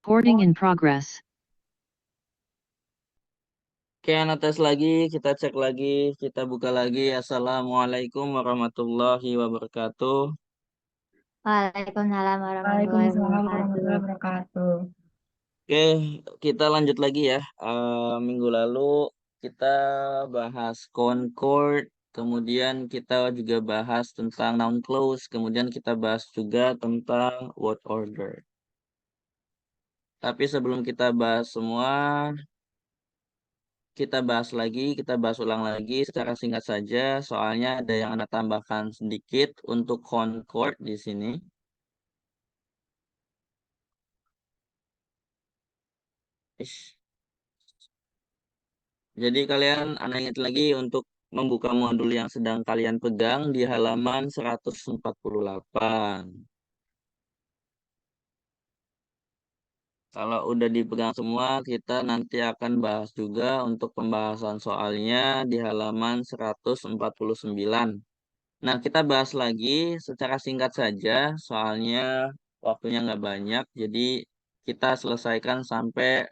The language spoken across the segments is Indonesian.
Recording in progress. Oke, tes lagi, kita cek lagi, kita buka lagi. Assalamualaikum warahmatullahi wabarakatuh. Waalaikumsalam warahmatullahi Waalaikumsalam warahmatullahi wabarakatuh. wabarakatuh. Oke, kita lanjut lagi ya. Minggu lalu kita bahas concord, kemudian kita juga bahas tentang noun clause, kemudian kita bahas juga tentang word order. Tapi sebelum kita bahas semua, kita bahas ulang lagi secara singkat saja, soalnya ada yang Anda tambahkan sedikit untuk concord di sini. Ish. Jadi kalian Anda ingat lagi untuk membuka modul yang sedang kalian pegang di halaman 148. Kalau udah dipegang semua, kita nanti akan bahas juga untuk pembahasan soalnya di halaman 149. Nah, kita bahas lagi secara singkat saja, soalnya waktunya nggak banyak, jadi kita selesaikan sampai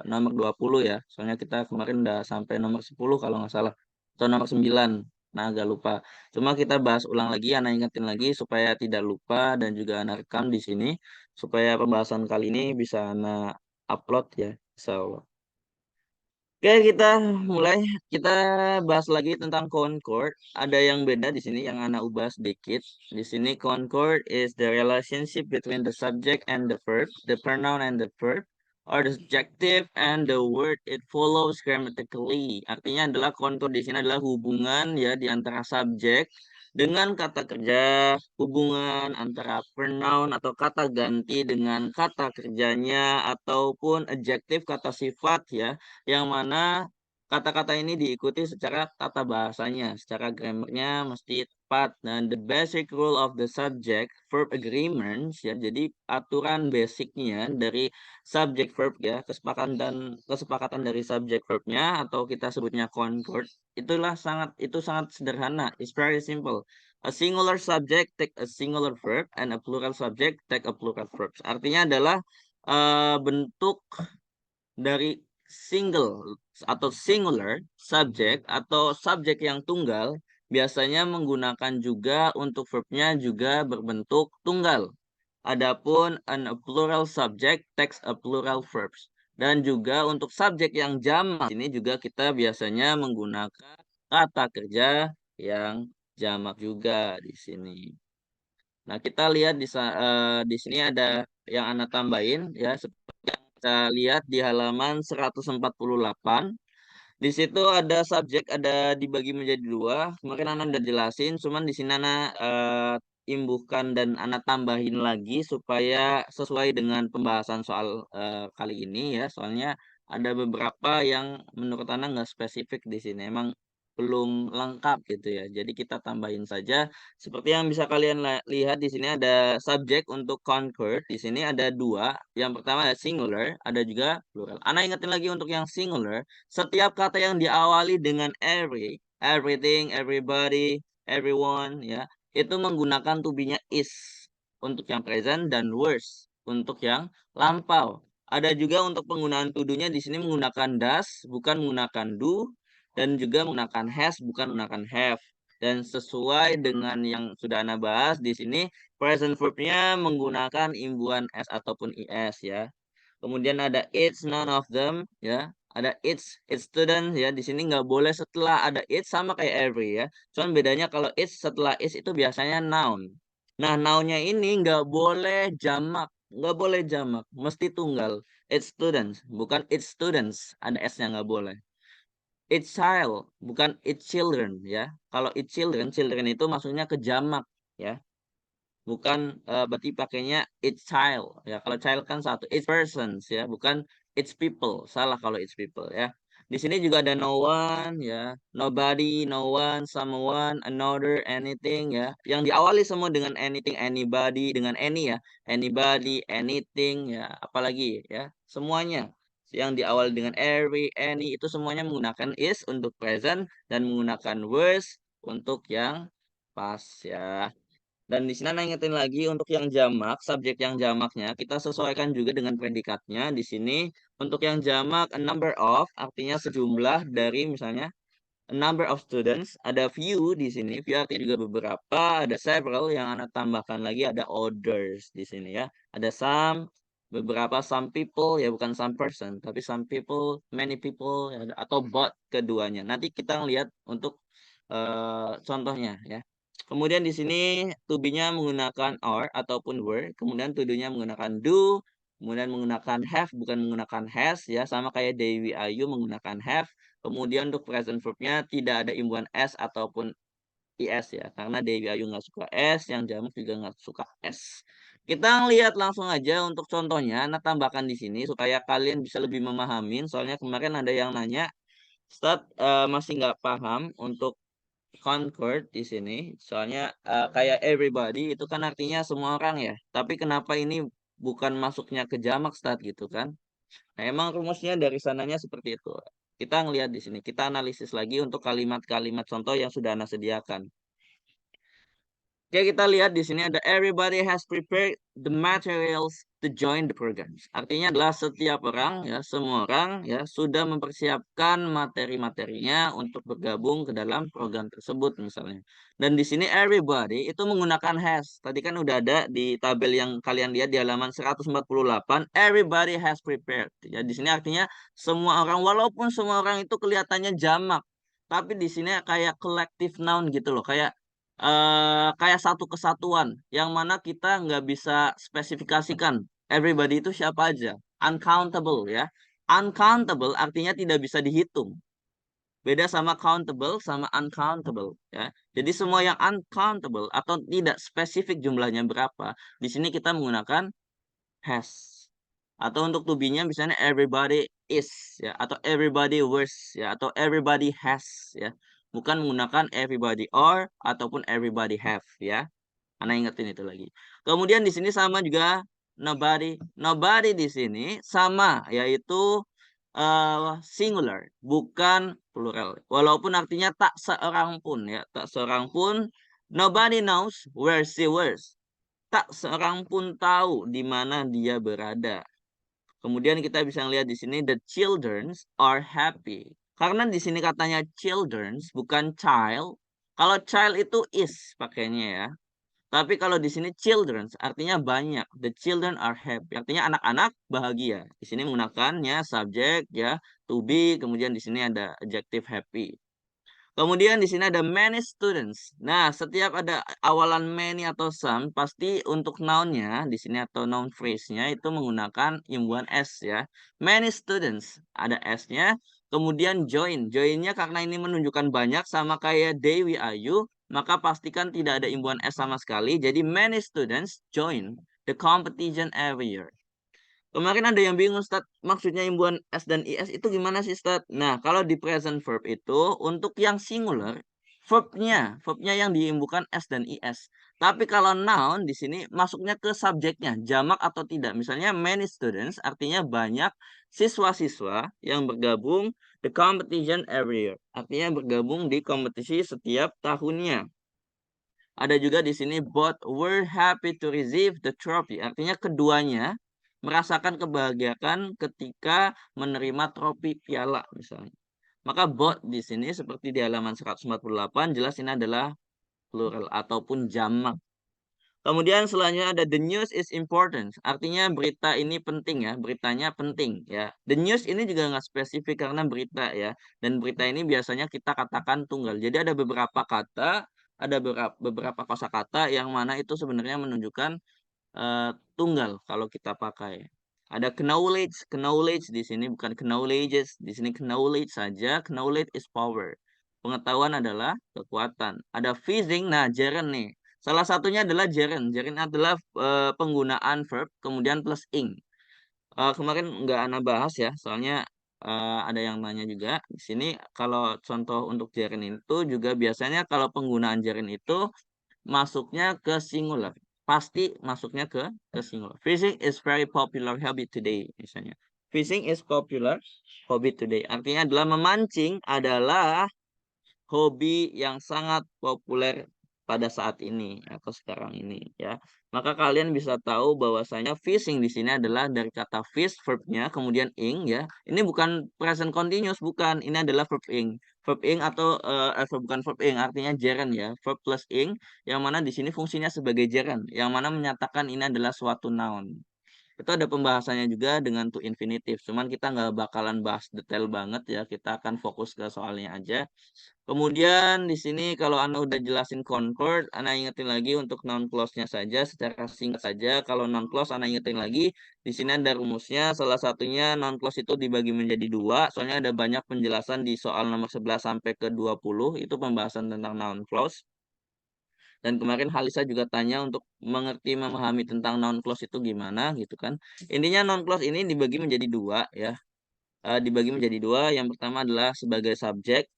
nomor 20 ya. Soalnya kita kemarin udah sampai nomor 10 kalau nggak salah, atau nomor 9. Nah, agak lupa. Cuma kita bahas ulang lagi, Ana ingetin lagi supaya tidak lupa dan juga Ana rekam di sini, supaya pembahasan kali ini bisa Ana upload ya, insya Allah. Oke, kita mulai. Kita bahas lagi tentang concord. Ada yang beda di sini yang anak ubah sedikit. Di sini concord is the relationship between the subject and the verb, the pronoun and the verb, or the subjective and the word it follows grammatically. Artinya adalah concord di sini adalah hubungan ya di antara subjek dengan kata kerja, hubungan antara pronoun atau kata ganti dengan kata kerjanya ataupun adjektif kata sifat ya, yang mana kata-kata ini diikuti secara tata bahasanya, secara grammarnya mesti tepat. Dan the basic rule of the subject verb agreements ya, jadi aturan basicnya dari subject verb ya, kesepakatan dari subject verbnya atau kita sebutnya concord, itu sangat sederhana. It's very simple. A singular subject take a singular verb and a plural subject take a plural verb. Artinya adalah bentuk dari single atau singular subject atau subjek yang tunggal biasanya menggunakan juga untuk verbnya juga berbentuk tunggal. Adapun a plural subject takes a plural verbs. Dan juga untuk subjek yang jamak ini juga kita biasanya menggunakan kata kerja yang jamak juga di sini. Nah, kita lihat di sini ada yang Anda tambahin ya, seperti yang kita lihat di halaman 148. Di situ ada subjek, ada dibagi menjadi dua. Kemarin Anda udah jelasin, cuman di sini Anda imbuhkan dan Anda tambahin lagi supaya sesuai dengan pembahasan soal kali ini ya. Soalnya ada beberapa yang menurut Anda nggak spesifik di sini. Emang belum lengkap gitu ya. Jadi kita tambahin saja. Seperti yang bisa kalian lihat di sini ada subjek untuk concord. Di sini ada dua. Yang pertama ada singular, ada juga plural. Anda ingetin lagi untuk yang singular. Setiap kata yang diawali dengan every, everything, everybody, everyone, ya, itu menggunakan to be-nya is untuk yang present dan was untuk yang lampau. Ada juga untuk penggunaan to do-nya di sini menggunakan does, bukan menggunakan do, dan juga menggunakan has, bukan menggunakan have. Dan sesuai dengan yang sudah Anda bahas di sini, present verb-nya menggunakan imbuhan s ataupun is ya. Kemudian ada it's, none of them ya. Ada it's student ya. Di sini nggak boleh setelah ada it's, sama kayak every ya. Cuman bedanya kalau it's setelah it's itu biasanya noun. Nah, nounnya ini nggak boleh jamak, nggak boleh jamak, mesti tunggal. It's students, bukan it's students. Ada s-nya nggak boleh. It's child, bukan it's children ya. Kalau it's children, children itu maksudnya ke jamak ya. Bukan berarti pakainya it's child ya. Kalau child kan satu, it's persons ya, bukan it's people. Salah kalau it's people ya. Di sini juga ada no one ya, nobody, no one, someone, another, anything ya. Yang diawali semua dengan anything, anybody, dengan any ya. Anybody, anything ya, apalagi ya. Semuanya yang diawali dengan every, any itu semuanya menggunakan is untuk present dan menggunakan was untuk yang past ya. Dan di sini Anda ingetin lagi untuk yang jamak, subjek yang jamaknya kita sesuaikan juga dengan predikatnya. Di sini untuk yang jamak a number of artinya sejumlah dari misalnya a number of students, ada few di sini, few artinya juga beberapa, ada several yang Anda tambahkan lagi, ada others di sini ya. Ada some, beberapa, some people ya bukan some person, tapi some people, many people ya, atau both keduanya. Nanti kita lihat untuk contohnya ya. Kemudian di sini to be-nya menggunakan are ataupun were, kemudian to do-nya menggunakan do, kemudian menggunakan have bukan menggunakan has ya, sama kayak Dewi Ayu menggunakan have. Kemudian untuk present verb-nya tidak ada imbuhan s ataupun is ya, karena Dewi Ayu nggak suka s, yang jamak juga nggak suka s. Kita lihat langsung aja untuk contohnya, nah tambahkan di sini supaya kalian bisa lebih memahamin. Soalnya kemarin ada yang nanya, Start masih nggak paham untuk Concord di sini, soalnya kayak everybody itu kan artinya semua orang ya. Tapi kenapa ini bukan masuknya ke jamak stat gitu kan? Nah, emang rumusnya dari sananya seperti itu. Kita ngelihat di sini, kita analisis lagi untuk kalimat-kalimat contoh yang sudah Anda sediakan. Oke, kita lihat di sini ada everybody has prepared the materials to join the programs. Artinya adalah setiap orang ya, semua orang ya sudah mempersiapkan materi-materinya untuk bergabung ke dalam program tersebut misalnya. Dan di sini everybody itu menggunakan has. Tadi kan udah ada di tabel yang kalian lihat di halaman 148, everybody has prepared. Ya, di sini artinya semua orang walaupun semua orang itu kelihatannya jamak, tapi di sini kayak collective noun gitu loh, kayak satu kesatuan yang mana kita nggak bisa spesifikasikan everybody itu siapa aja. Uncountable ya. Uncountable artinya tidak bisa dihitung. Beda sama countable sama uncountable ya. Jadi semua yang uncountable atau tidak spesifik jumlahnya berapa, di sini kita menggunakan has. Atau untuk to be-nya misalnya everybody is ya, atau everybody wears ya, atau everybody has ya. Bukan menggunakan everybody are ataupun everybody have ya. Anda ingetin itu lagi. Kemudian di sini sama juga nobody. Nobody di sini sama yaitu singular, bukan plural. Walaupun artinya tak seorang pun ya, tak seorang pun. Nobody knows where she was. Tak seorang pun tahu di mana dia berada. Kemudian kita bisa lihat di sini the childrens are happy. Karena di sini katanya childrens bukan child. Kalau child itu is pakainya ya. Tapi kalau di sini childrens artinya banyak. The children are happy. Artinya anak-anak bahagia. Di sini menggunakannya subjek ya to be, kemudian di sini ada adjective happy. Kemudian di sini ada many students. Nah, setiap ada awalan many atau some, pasti untuk noun-nya di sini atau noun phrase-nya itu menggunakan imbuhan s ya. Many students ada s-nya. Kemudian join. Join-nya karena ini menunjukkan banyak sama kayak Dewi Ayu, maka pastikan tidak ada imbuhan s sama sekali. Jadi many students join the competition every year. Kemarin ada yang bingung, Stat. Maksudnya imbuhan S dan IS itu gimana sih, Stat? Nah, kalau di present verb itu, untuk yang singular, verbnya yang diimbukan S dan IS. Tapi kalau noun di sini masuknya ke subjeknya, jamak atau tidak. Misalnya many students artinya banyak siswa-siswa yang bergabung the competition every year. Artinya bergabung di kompetisi setiap tahunnya. Ada juga di sini both were happy to receive the trophy. Artinya keduanya merasakan kebahagiaan ketika menerima trofi piala misalnya. Maka both di sini seperti di halaman 148 jelas ini adalah plural ataupun jamak. Kemudian selanjutnya ada the news is important. Artinya berita ini penting ya, beritanya penting ya. The news ini juga nggak spesifik karena berita ya. Dan berita ini biasanya kita katakan tunggal. Jadi ada beberapa kata, ada beberapa kosakata yang mana itu sebenarnya menunjukkan tunggal kalau kita pakai. Ada knowledge, knowledge di sini bukan knowledges, di sini knowledge saja. Knowledge is power. Pengetahuan adalah kekuatan. Ada phishing, nah gerund nih. Salah satunya adalah gerund. Gerund adalah penggunaan verb kemudian plus ing. Kemarin nggak Ana bahas ya, soalnya ada yang nanya juga. Di sini kalau contoh untuk gerund itu juga biasanya kalau penggunaan gerund itu masuknya ke singular. Pasti masuknya ke singular. Fishing is very popular hobby today, misalnya. Fishing is popular hobby today. Artinya adalah memancing adalah hobi yang sangat populer pada saat ini atau sekarang ini ya. Maka kalian bisa tahu bahwasanya fishing di sini adalah dari kata fish verb-nya kemudian ing ya. Ini bukan present continuous bukan, ini adalah verb ing. Verb ing atau bukan verb ing artinya gerund ya. Verb plus ing yang mana di sini fungsinya sebagai gerund yang mana menyatakan ini adalah suatu noun. Itu ada pembahasannya juga dengan to infinitive. Cuman kita nggak bakalan bahas detail banget ya. Kita akan fokus ke soalnya aja. Kemudian di sini kalau Anda udah jelasin concord, Anda ingetin lagi untuk noun clause-nya saja secara singkat saja. Kalau noun clause Anda ingetin lagi, di sini ada rumusnya. Salah satunya noun clause itu dibagi menjadi dua. Soalnya ada banyak penjelasan di soal nomor 11 sampai ke 20. Itu pembahasan tentang noun clause. Dan kemarin Halisa juga tanya untuk mengerti memahami tentang noun clause itu gimana gitu kan. Intinya noun clause ini dibagi menjadi dua ya, dibagi menjadi dua. Yang pertama adalah sebagai subjek,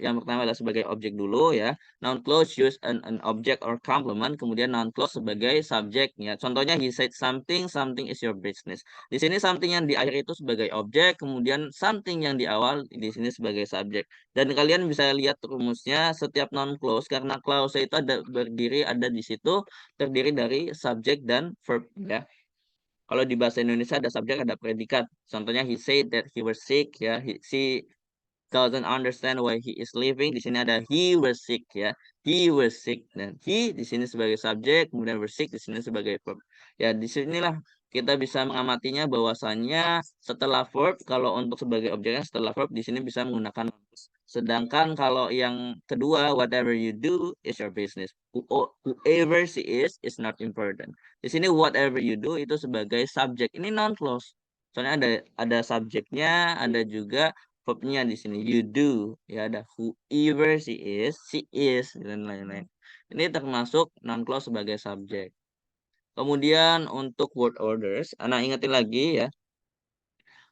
yang pertama adalah sebagai objek dulu ya. Noun clause use an object or complement, kemudian noun clause sebagai subjeknya. Contohnya he said something, something is your business. Di sini something yang di akhir itu sebagai objek, kemudian something yang di awal di sini sebagai subjek. Dan kalian bisa lihat rumusnya setiap noun clause karena clause itu ada berdiri ada di situ terdiri dari subjek dan verb ya. Kalau di bahasa Indonesia ada subjek, ada predikat. Contohnya he said that he was sick ya. She doesn't understand why he is leaving. Di sini ada he was sick ya. He was sick dan he di sini sebagai subjek, kemudian was sick di sini sebagai verb. Ya, di sinilah kita bisa mengamatinya bahwasannya setelah verb kalau untuk sebagai objeknya setelah verb di sini bisa menggunakan was. Sedangkan kalau yang kedua whatever you do is your business. Whoever she is not important. Di sini whatever you do itu sebagai subjek. Ini non clause. Soalnya ada subjeknya, ada juga verbnya di sini. You do, ya ada whoever she is, dan lain-lain. Ini termasuk non clause sebagai subjek. Kemudian untuk word orders, anak ingetin lagi ya.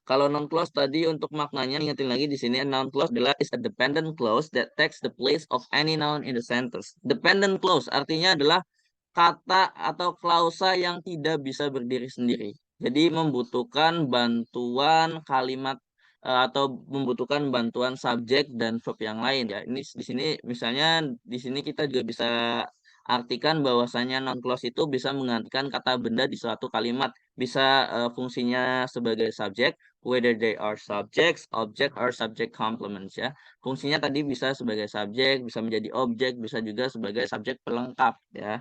Kalau noun clause tadi untuk maknanya ingetin lagi di sini noun clause adalah is a dependent clause that takes the place of any noun in the sentence. Dependent clause artinya adalah kata atau klausa yang tidak bisa berdiri sendiri. Jadi membutuhkan bantuan kalimat atau membutuhkan bantuan subjek dan verb yang lain ya. Ini di sini misalnya di sini kita juga bisa artikan bahwasanya non clause itu bisa menggantikan kata benda di suatu kalimat. Bisa fungsinya sebagai subjek, whether they are subjects, object, or subject complements ya. Fungsinya tadi bisa sebagai subjek, bisa menjadi objek, bisa juga sebagai subjek pelengkap ya.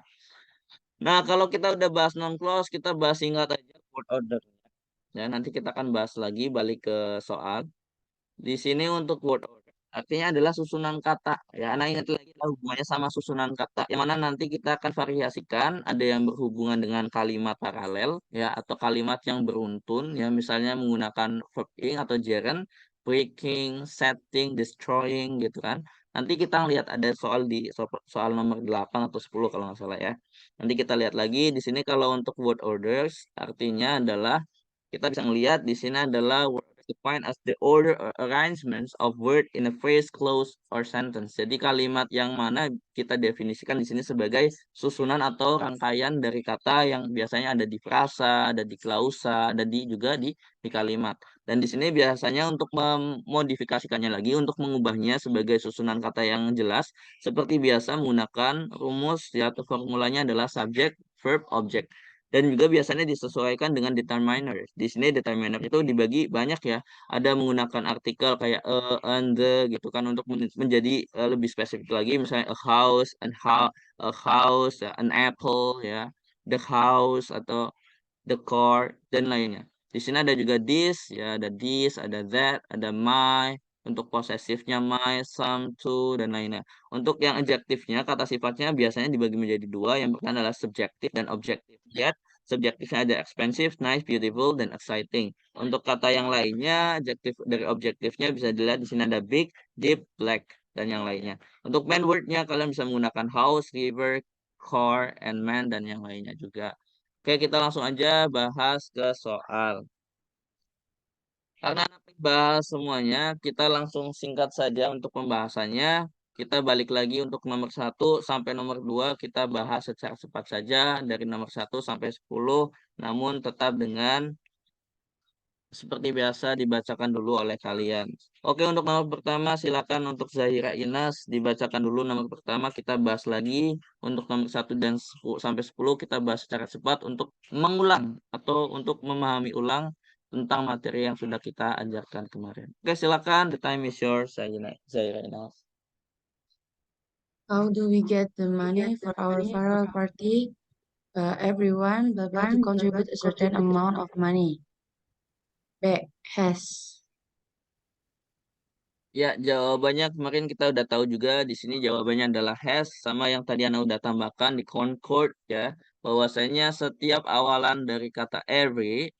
Nah, kalau kita udah bahas non clause, kita bahas singkat aja word order. Ya, nanti kita akan bahas lagi balik ke soal. Di sini untuk word order artinya adalah susunan kata. Ya, Anda ingat lagi hubungannya sama susunan kata. Yang mana nanti kita akan variasikan, ada yang berhubungan dengan kalimat paralel ya atau kalimat yang beruntun ya misalnya menggunakan verb ing atau gerund, breaking, setting, destroying gitu kan. Nanti kita lihat ada soal di soal nomor 8 atau 10 kalau nggak salah ya. Nanti kita lihat lagi di sini kalau untuk word orders artinya adalah kita bisa melihat di sini adalah word defined as the order or arrangements of word in a phrase, clause, or sentence. Jadi kalimat yang mana kita definisikan di sini sebagai susunan atau rangkaian dari kata yang biasanya ada di frasa, ada di klausa, ada di juga di kalimat. Dan di sini biasanya untuk memodifikasikannya lagi, untuk mengubahnya sebagai susunan kata yang jelas, seperti biasa menggunakan rumus ya atau formulanya adalah subject, verb, object. Dan juga biasanya disesuaikan dengan determiner. Di sini determiner itu dibagi banyak ya. Ada menggunakan artikel kayak and the gitu kan untuk menjadi lebih spesifik lagi. Misalnya a house, ya, an apple ya, the house atau the car dan lainnya. Di sini ada juga this ya, ada this, ada that, ada my. Untuk posesifnya my, some, to, dan lainnya. Untuk yang adjektifnya, kata sifatnya biasanya dibagi menjadi dua. Yang pertama adalah subjektif dan objektif. Lihat, subjektifnya ada expensive, nice, beautiful, dan exciting. Untuk kata yang lainnya, adjektif dari objektifnya bisa dilihat di sini ada big, deep, black, dan yang lainnya. Untuk main wordnya, kalian bisa menggunakan house, river, car, and man, dan yang lainnya juga. Oke, kita langsung aja bahas ke soal. Karena nanti bahas semuanya, kita langsung singkat saja untuk pembahasannya. Kita balik lagi untuk nomor 1 sampai nomor 2 kita bahas secara cepat saja dari nomor 1 sampai 10, namun tetap dengan seperti biasa dibacakan dulu oleh kalian. Oke, untuk nomor pertama silakan untuk Zahira Inas dibacakan dulu nomor pertama. Kita bahas lagi untuk nomor 1 sampai 10 kita bahas secara cepat untuk mengulang atau untuk memahami ulang tentang materi yang sudah kita ajarkan kemarin. Oke, silakan. The time is yours, Zahira Inas. How do we get the money for our farewell party? Everyone blah blah to contribute a certain amount of money. B. Has. Ya, jawabannya kemarin kita udah tahu juga di sini jawabannya adalah has sama yang tadi Anda udah tambahkan di Concord ya, bahwasanya setiap awalan dari kata every,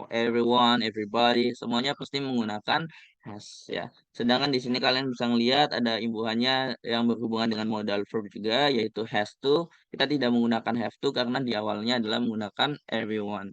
everyone, everybody, semuanya pasti menggunakan has ya. Sedangkan di sini kalian bisa ngelihat ada imbuhannya yang berhubungan dengan modal verb juga yaitu has to. Kita tidak menggunakan have to karena di awalnya adalah menggunakan everyone.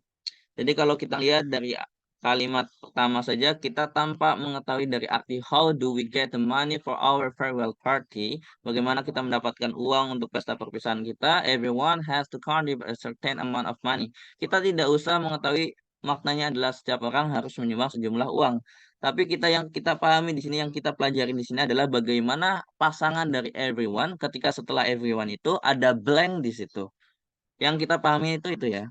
Jadi kalau kita lihat dari kalimat pertama saja, kita tanpa mengetahui dari arti how do we get the money for our farewell party, bagaimana kita mendapatkan uang untuk pesta perpisahan kita, everyone has to contribute a certain amount of money. Kita tidak usah mengetahui maknanya adalah setiap orang harus menyumbang sejumlah uang. Tapi yang kita pahami di sini, yang kita pelajari di sini adalah bagaimana pasangan dari everyone ketika setelah everyone itu ada blank di situ. Yang kita pahami itu ya.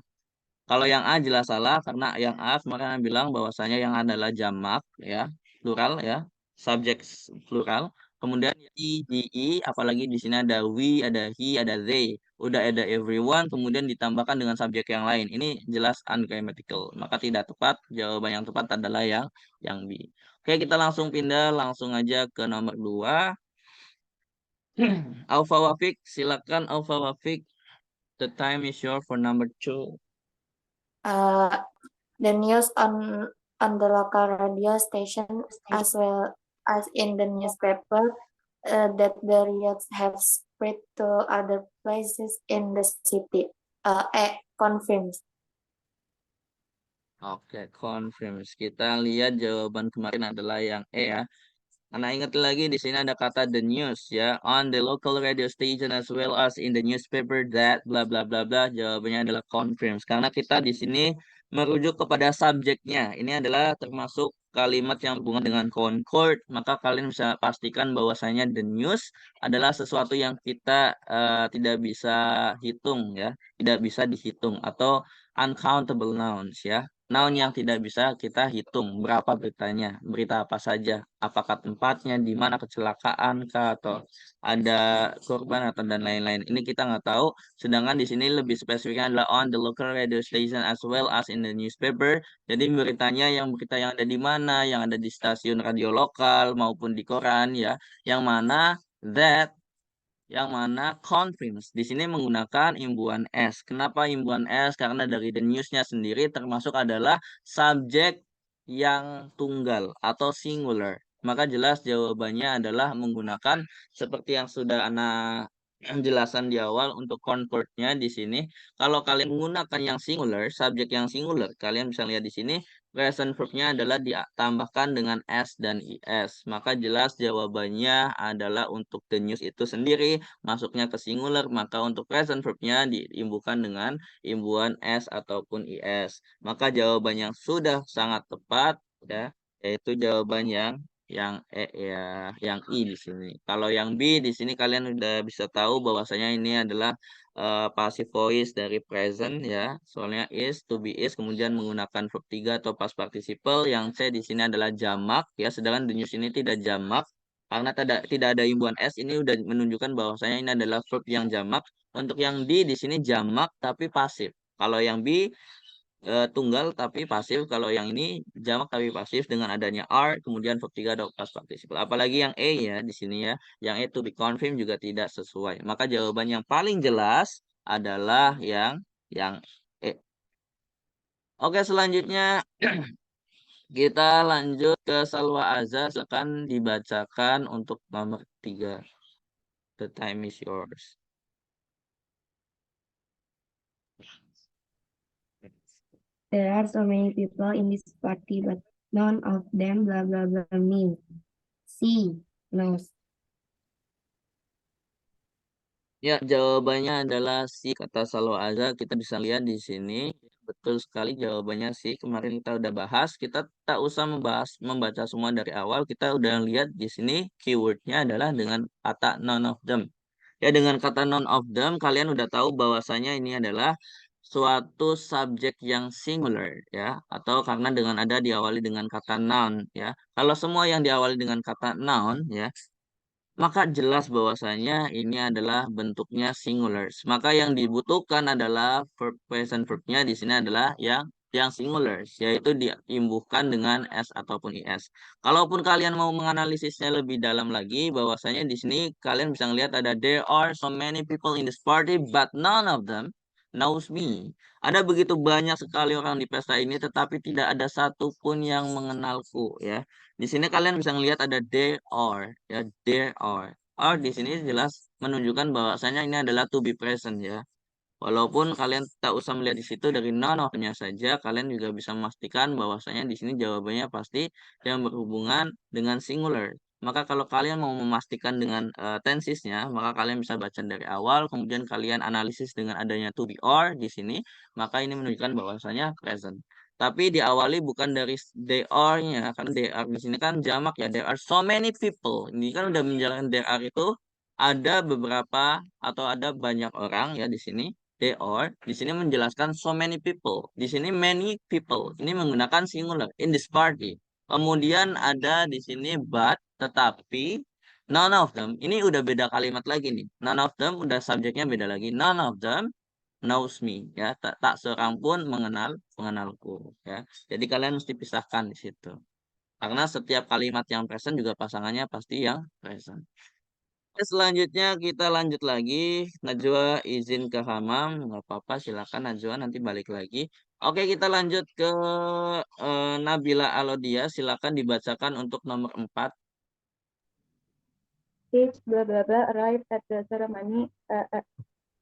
Kalau yang A jelas salah karena yang A kemarin bilang bahwasanya yang A adalah jamak ya, plural ya, subjek plural. Kemudian I di I apalagi di sini ada we, ada he, ada they. Udah ada everyone kemudian ditambahkan dengan subjek yang lain. Ini jelas ungrammatical. Maka tidak tepat. Jawaban yang tepat adalah yang B. Oke, kita langsung pindah langsung aja ke nomor 2. Alfa Wafik, silakan Alfa Wafik. The time is yours for number 2. Uh, the news on the local radio station as well as in the newspaper that the riots have spread to other places in the city. Confirms. Oke, confirms. Kita lihat jawaban kemarin adalah yang E ya. Karena ingat lagi di sini ada kata the news ya, on the local radio station as well as in the newspaper that bla bla bla bla. Jawabannya adalah confirms. Karena kita di sini merujuk kepada subjeknya. Ini adalah termasuk kalimat yang berhubungan dengan concord, maka kalian bisa pastikan bahwasanya the news adalah sesuatu yang kita tidak bisa hitung ya, tidak bisa dihitung atau uncountable nouns ya. Noun yang tidak bisa kita hitung berapa beritanya, berita apa saja, apakah tempatnya, di mana kecelakaan kah, atau ada korban atau dan lain-lain. Ini kita nggak tahu. Sedangkan di sini lebih spesifiknya adalah on the local radio station as well as in the newspaper. Jadi beritanya yang berita yang ada di mana, yang ada di stasiun radio lokal maupun di koran ya, yang mana that yang mana confirms di sini menggunakan imbuhan S. Kenapa imbuhan S? Karena dari the news-nya sendiri termasuk adalah subjek yang tunggal atau singular. Maka jelas jawabannya adalah menggunakan seperti yang sudah Ana jelasan di awal untuk concord-nya di sini. Kalau kalian menggunakan yang singular, subjek yang singular, kalian bisa lihat di sini present verb-nya adalah ditambahkan dengan S dan IS. Maka jelas jawabannya adalah untuk the news itu sendiri masuknya ke singular. Maka untuk present verb-nya diimbuhkan dengan imbuhan S ataupun IS. Maka jawaban yang sudah sangat tepat ya, yaitu jawaban yang E ya, yang I di sini. Kalau yang B di sini kalian udah bisa tahu bahwasanya ini adalah passive voice dari present ya. Soalnya is, to be is, kemudian menggunakan verb 3 atau past participle. Yang C di sini adalah jamak ya, sedangkan the news ini tidak jamak. Karena tidak ada imbuhan S, ini udah menunjukkan bahwasanya ini adalah verb yang jamak. Untuk yang D di sini jamak tapi pasif. Kalau yang B tunggal tapi pasif. Kalau yang ini jamak tapi pasif dengan adanya are kemudian verb 3 atau past participle. Apalagi yang E ya di sini ya, yang E to be confirm juga tidak sesuai. Maka jawaban yang paling jelas adalah yang E. Oke, selanjutnya kita lanjut ke Salwa Azza, silakan dibacakan untuk nomor 3. The time is yours. There are so many people in this party, but none of them blah blah blah me. C. Knows. Ya, jawabannya adalah si kata Salwa Azza. Kita bisa lihat di sini betul sekali jawabannya sih. Kemarin kita udah bahas, kita tak usah membaca semua dari awal. Kita udah lihat di sini keywordnya adalah dengan kata none of them. Ya, dengan kata none of them, kalian udah tahu bahwasanya ini adalah suatu subjek yang singular, ya, atau karena dengan ada diawali dengan kata noun, ya. Kalau semua yang diawali dengan kata noun, ya, maka jelas bahwasanya ini adalah bentuknya singulars. Maka yang dibutuhkan adalah verb present verbnya di sini adalah yang singulars, yaitu diimbuhkan dengan s ataupun is. Kalaupun kalian mau menganalisisnya lebih dalam lagi, bahwasanya di sini kalian bisa melihat ada there are so many people in this party, but none of them knows me. Ada begitu banyak sekali orang di pesta ini, tetapi tidak ada satupun yang mengenalku, ya. Di sini kalian bisa melihat ada there are, ya, there are. Are di sini jelas menunjukkan bahwasanya ini adalah to be present, ya. Walaupun kalian tak usah melihat di situ dari none of-nya saja, kalian juga bisa memastikan bahwasanya di sini jawabannya pasti yang berhubungan dengan singular. Maka kalau kalian mau memastikan dengan tensesnya, maka kalian bisa baca dari awal, kemudian kalian analisis dengan adanya to be or di sini, maka ini menunjukkan bahwasanya present. Tapi diawali bukan dari they are-nya, karena they are di sini kan jamak ya, there are so many people. Ini kan udah menjelaskan there are itu ada beberapa atau ada banyak orang ya di sini. They are di sini menjelaskan so many people. Di sini many people. Ini menggunakan singular in this party. Kemudian ada di sini but, tetapi none of them. Ini udah beda kalimat lagi nih. None of them udah subjeknya beda lagi. None of them knows me, ya. Tak seorang pun mengenalku, ya. Jadi kalian mesti pisahkan di situ. Karena setiap kalimat yang present juga pasangannya pasti yang present. Oke, selanjutnya kita lanjut lagi. Najwa izin ke Hamam, nggak apa-apa, silakan Najwa nanti balik lagi. Oke, kita lanjut ke Nabila Alodia, silakan dibacakan untuk nomor 4. Each blah blah blah arrived at the ceremony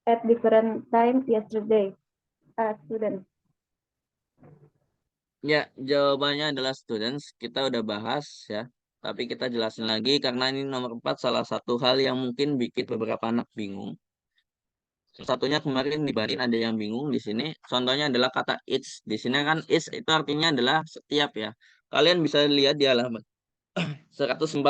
at different time yesterday. Student. Ya, jawabannya adalah students. Kita udah bahas ya. Tapi kita jelasin lagi karena ini nomor 4 salah satu hal yang mungkin bikin beberapa anak bingung. Satunya kemarin dibanding ada yang bingung di sini. Contohnya adalah kata each. Di sini kan each itu artinya adalah setiap ya. Kalian bisa lihat di halaman 148.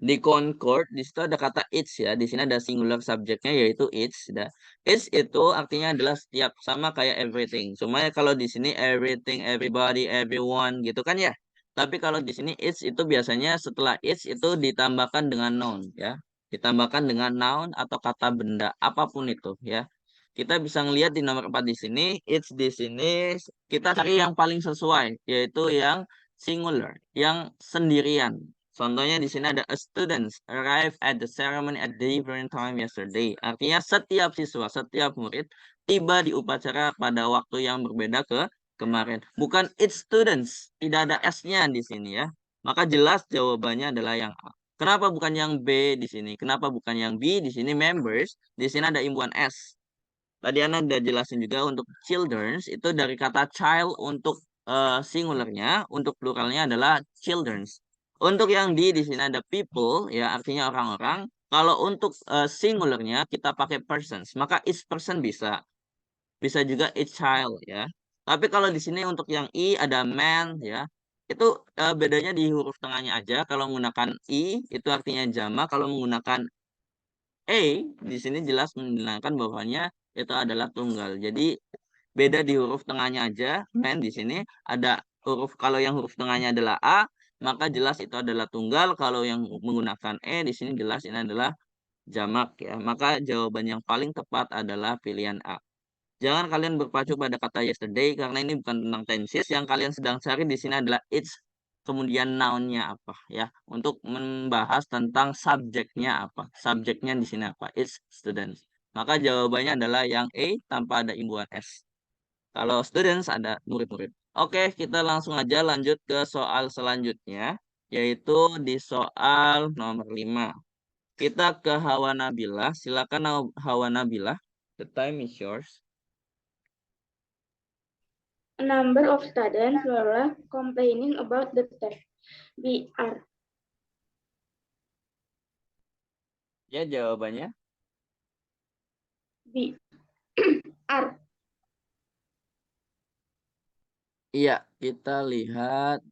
Di Concord, di situ ada kata each ya. Di sini ada singular subjeknya yaitu each. Ya. Each itu artinya adalah setiap, sama kayak everything. Cuma ya kalau di sini everything, everybody, everyone gitu kan ya. Tapi kalau di sini each itu biasanya setelah each itu ditambahkan dengan noun ya. Ditambahkan dengan noun atau kata benda apapun itu ya. Kita bisa ngelihat di nomor 4 di sini, each di sini kita cari yang paling sesuai yaitu yang singular, yang sendirian. Contohnya di sini ada a students arrive at the ceremony at different time yesterday. Artinya setiap siswa, setiap murid tiba di upacara pada waktu yang berbeda ke kemarin. Bukan each students, tidak ada S-nya di sini ya. Maka jelas jawabannya adalah yang A. Kenapa bukan yang B di sini? Kenapa bukan yang B di sini members? Di sini ada imbuhan S. Tadi Anda udah jelasin juga untuk children's itu dari kata child untuk singularnya, untuk pluralnya adalah children's. Untuk yang di sini ada people ya artinya orang-orang. Kalau untuk singularnya kita pakai persons, maka each person bisa. Bisa juga each child ya. Tapi kalau di sini untuk yang I ada man ya. Itu bedanya di huruf tengahnya aja. Kalau menggunakan I itu artinya jama, kalau menggunakan A di sini jelas menjelaskan bahwanya itu adalah tunggal. Jadi beda di huruf tengahnya aja. Man di sini ada huruf, kalau yang huruf tengahnya adalah A, maka jelas itu adalah tunggal. Kalau yang menggunakan E di sini jelas ini adalah jamak ya. Maka jawaban yang paling tepat adalah pilihan A. Jangan kalian berpacu pada kata yesterday karena ini bukan tentang tenses. Yang kalian sedang cari di sini adalah it's, kemudian noun-nya apa ya. Untuk membahas tentang subjeknya apa. Subjeknya di sini apa? It's students. Maka jawabannya adalah yang A tanpa ada imbuhan S. Kalau students ada murid-murid. Oke, kita langsung aja lanjut ke soal selanjutnya. Yaitu di soal nomor 5. Kita ke Hawa Nabila. Silakan Hawa Nabila. The time is yours. A number of students were complaining about the test. BR. Ya, jawabannya. B. R. Iya, kita lihat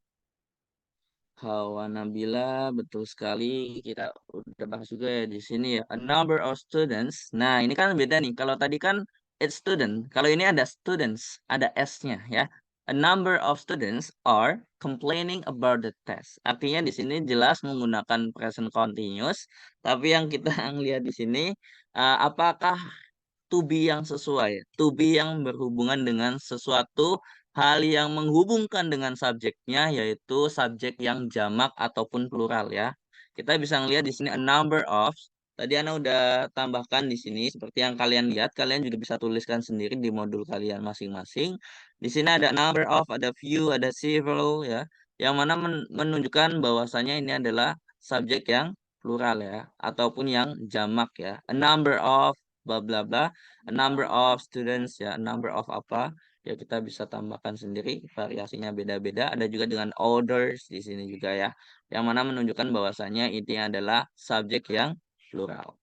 Hawa Nabila, betul sekali. Kita udah bahas juga ya di sini ya. A number of students. Nah, ini kan beda nih. Kalau tadi kan it's student. Kalau ini ada students, ada S-nya ya. A number of students are complaining about the test. Artinya di sini jelas menggunakan present continuous. Tapi yang kita lihat di sini, apakah to be yang sesuai, to be yang berhubungan dengan sesuatu hal yang menghubungkan dengan subjeknya, yaitu subjek yang jamak ataupun plural ya. Kita bisa ngelihat di sini a number of. Tadi Ana udah tambahkan di sini seperti yang kalian lihat, kalian juga bisa tuliskan sendiri di modul kalian masing-masing. Di sini ada number of, ada few, ada several ya, yang mana menunjukkan bahwasanya ini adalah subjek yang plural ya, ataupun yang jamak ya. A number of bla bla bla, a number of students ya, a number of apa ya, kita bisa tambahkan sendiri, variasinya beda-beda. Ada juga dengan orders di sini juga ya, yang mana menunjukkan bahwasanya ini adalah subjek yang plural.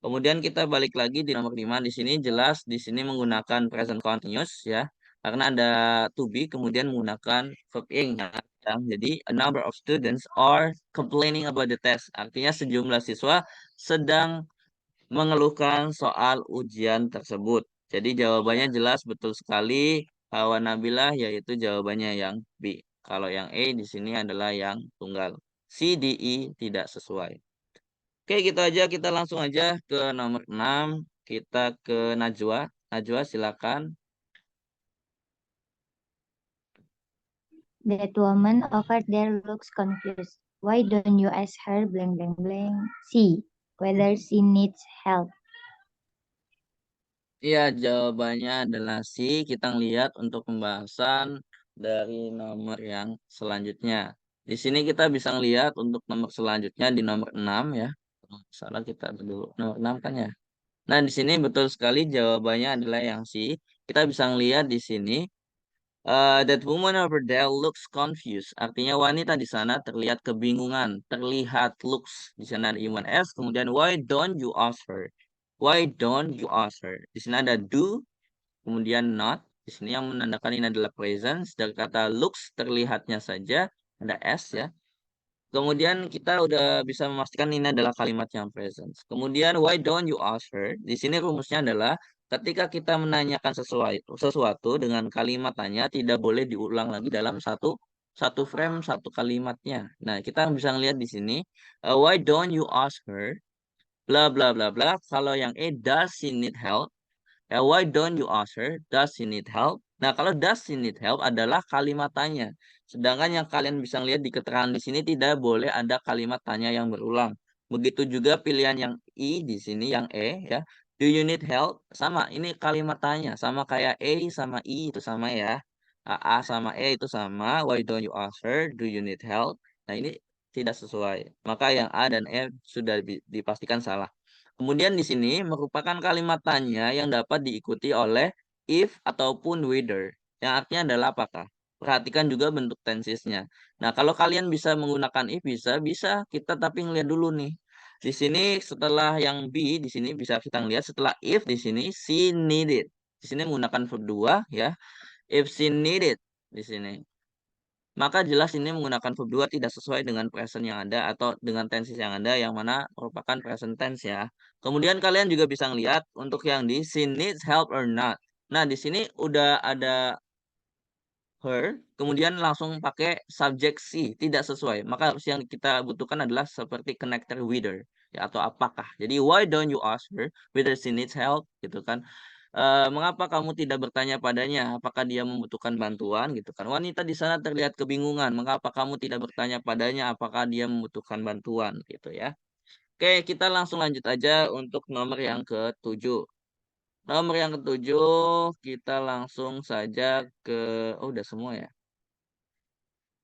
Kemudian kita balik lagi di nomor 5, di sini jelas di sini menggunakan present continuous ya, karena ada to be kemudian menggunakan verb ing ya. Jadi a number of students are complaining about the test, artinya sejumlah siswa sedang mengeluhkan soal ujian tersebut. Jadi jawabannya jelas betul sekali Hawa Nabilah, yaitu jawabannya yang B. Kalau yang E di sini adalah yang tunggal. C, D, E tidak sesuai. Oke, gitu aja. Kita langsung aja ke nomor 6. Kita ke Najwa. Najwa silakan. That woman over there looks confused. Why don't you ask her blank blank blank? C. Whether she needs help. Iya, jawabannya adalah C. Kita lihat untuk pembahasan dari nomor yang selanjutnya. Di sini kita bisa lihat untuk nomor selanjutnya di nomor 6 ya. Kalau nggak salah kita dulu nomor 6 kan ya. Nah, di sini betul sekali jawabannya adalah yang C. Kita bisa lihat di sini that woman over there looks confused. Artinya wanita di sana terlihat kebingungan, terlihat looks. Di sana ada iman S, kemudian why don't you ask her? Why don't you ask her? Di sini ada do, kemudian not. Di sini yang menandakan ini adalah presence. Dari kata looks terlihatnya saja ada S ya. Kemudian kita udah bisa memastikan ini adalah kalimat yang present. Kemudian why don't you ask her? Di sini rumusnya adalah ketika kita menanyakan sesuatu dengan kalimat tanya tidak boleh diulang lagi dalam satu satu frame satu kalimatnya. Nah, kita bisa melihat di sini why don't you ask her bla bla bla bla. Kalau yang E, does she need help? Ya, why don't you ask her? Does she need help? Nah, kalau does she need help adalah kalimat tanya. Sedangkan yang kalian bisa lihat di keterangan di sini tidak boleh ada kalimat tanya yang berulang. Begitu juga pilihan yang I di sini, yang E ya. Do you need help? Sama, ini kalimat tanya. Sama kayak E sama I itu sama ya. A sama E itu sama. Why don't you ask her? Do you need help? Nah, ini tidak sesuai. Maka yang A dan E sudah dipastikan salah. Kemudian di sini merupakan kalimat tanya yang dapat diikuti oleh if ataupun whether. Yang artinya adalah apakah. Perhatikan juga bentuk tensesnya. Nah, kalau kalian bisa menggunakan if bisa kita tapi ngeliat dulu nih. Di sini setelah yang B di sini bisa kita lihat setelah if di sini she needed. Di sini menggunakan verb 2 ya. If she needed di sini, maka jelas ini menggunakan verb 2 tidak sesuai dengan present yang ada atau dengan tenses yang ada yang mana merupakan present tense ya. Kemudian kalian juga bisa lihat untuk yang di she needs help or not. Nah, di sini udah ada her, kemudian langsung pakai subjek she, tidak sesuai. Maka harus yang kita butuhkan adalah seperti connector whether ya, atau apakah. Jadi why don't you ask her whether she needs help gitu kan. Mengapa kamu tidak bertanya padanya apakah dia membutuhkan bantuan gitu kan. Wanita di sana terlihat kebingungan. Mengapa kamu tidak bertanya padanya apakah dia membutuhkan bantuan gitu ya. Oke, kita langsung lanjut aja untuk nomor yang ke-7. Nomor yang ke-7 kita langsung saja ke udah semua ya.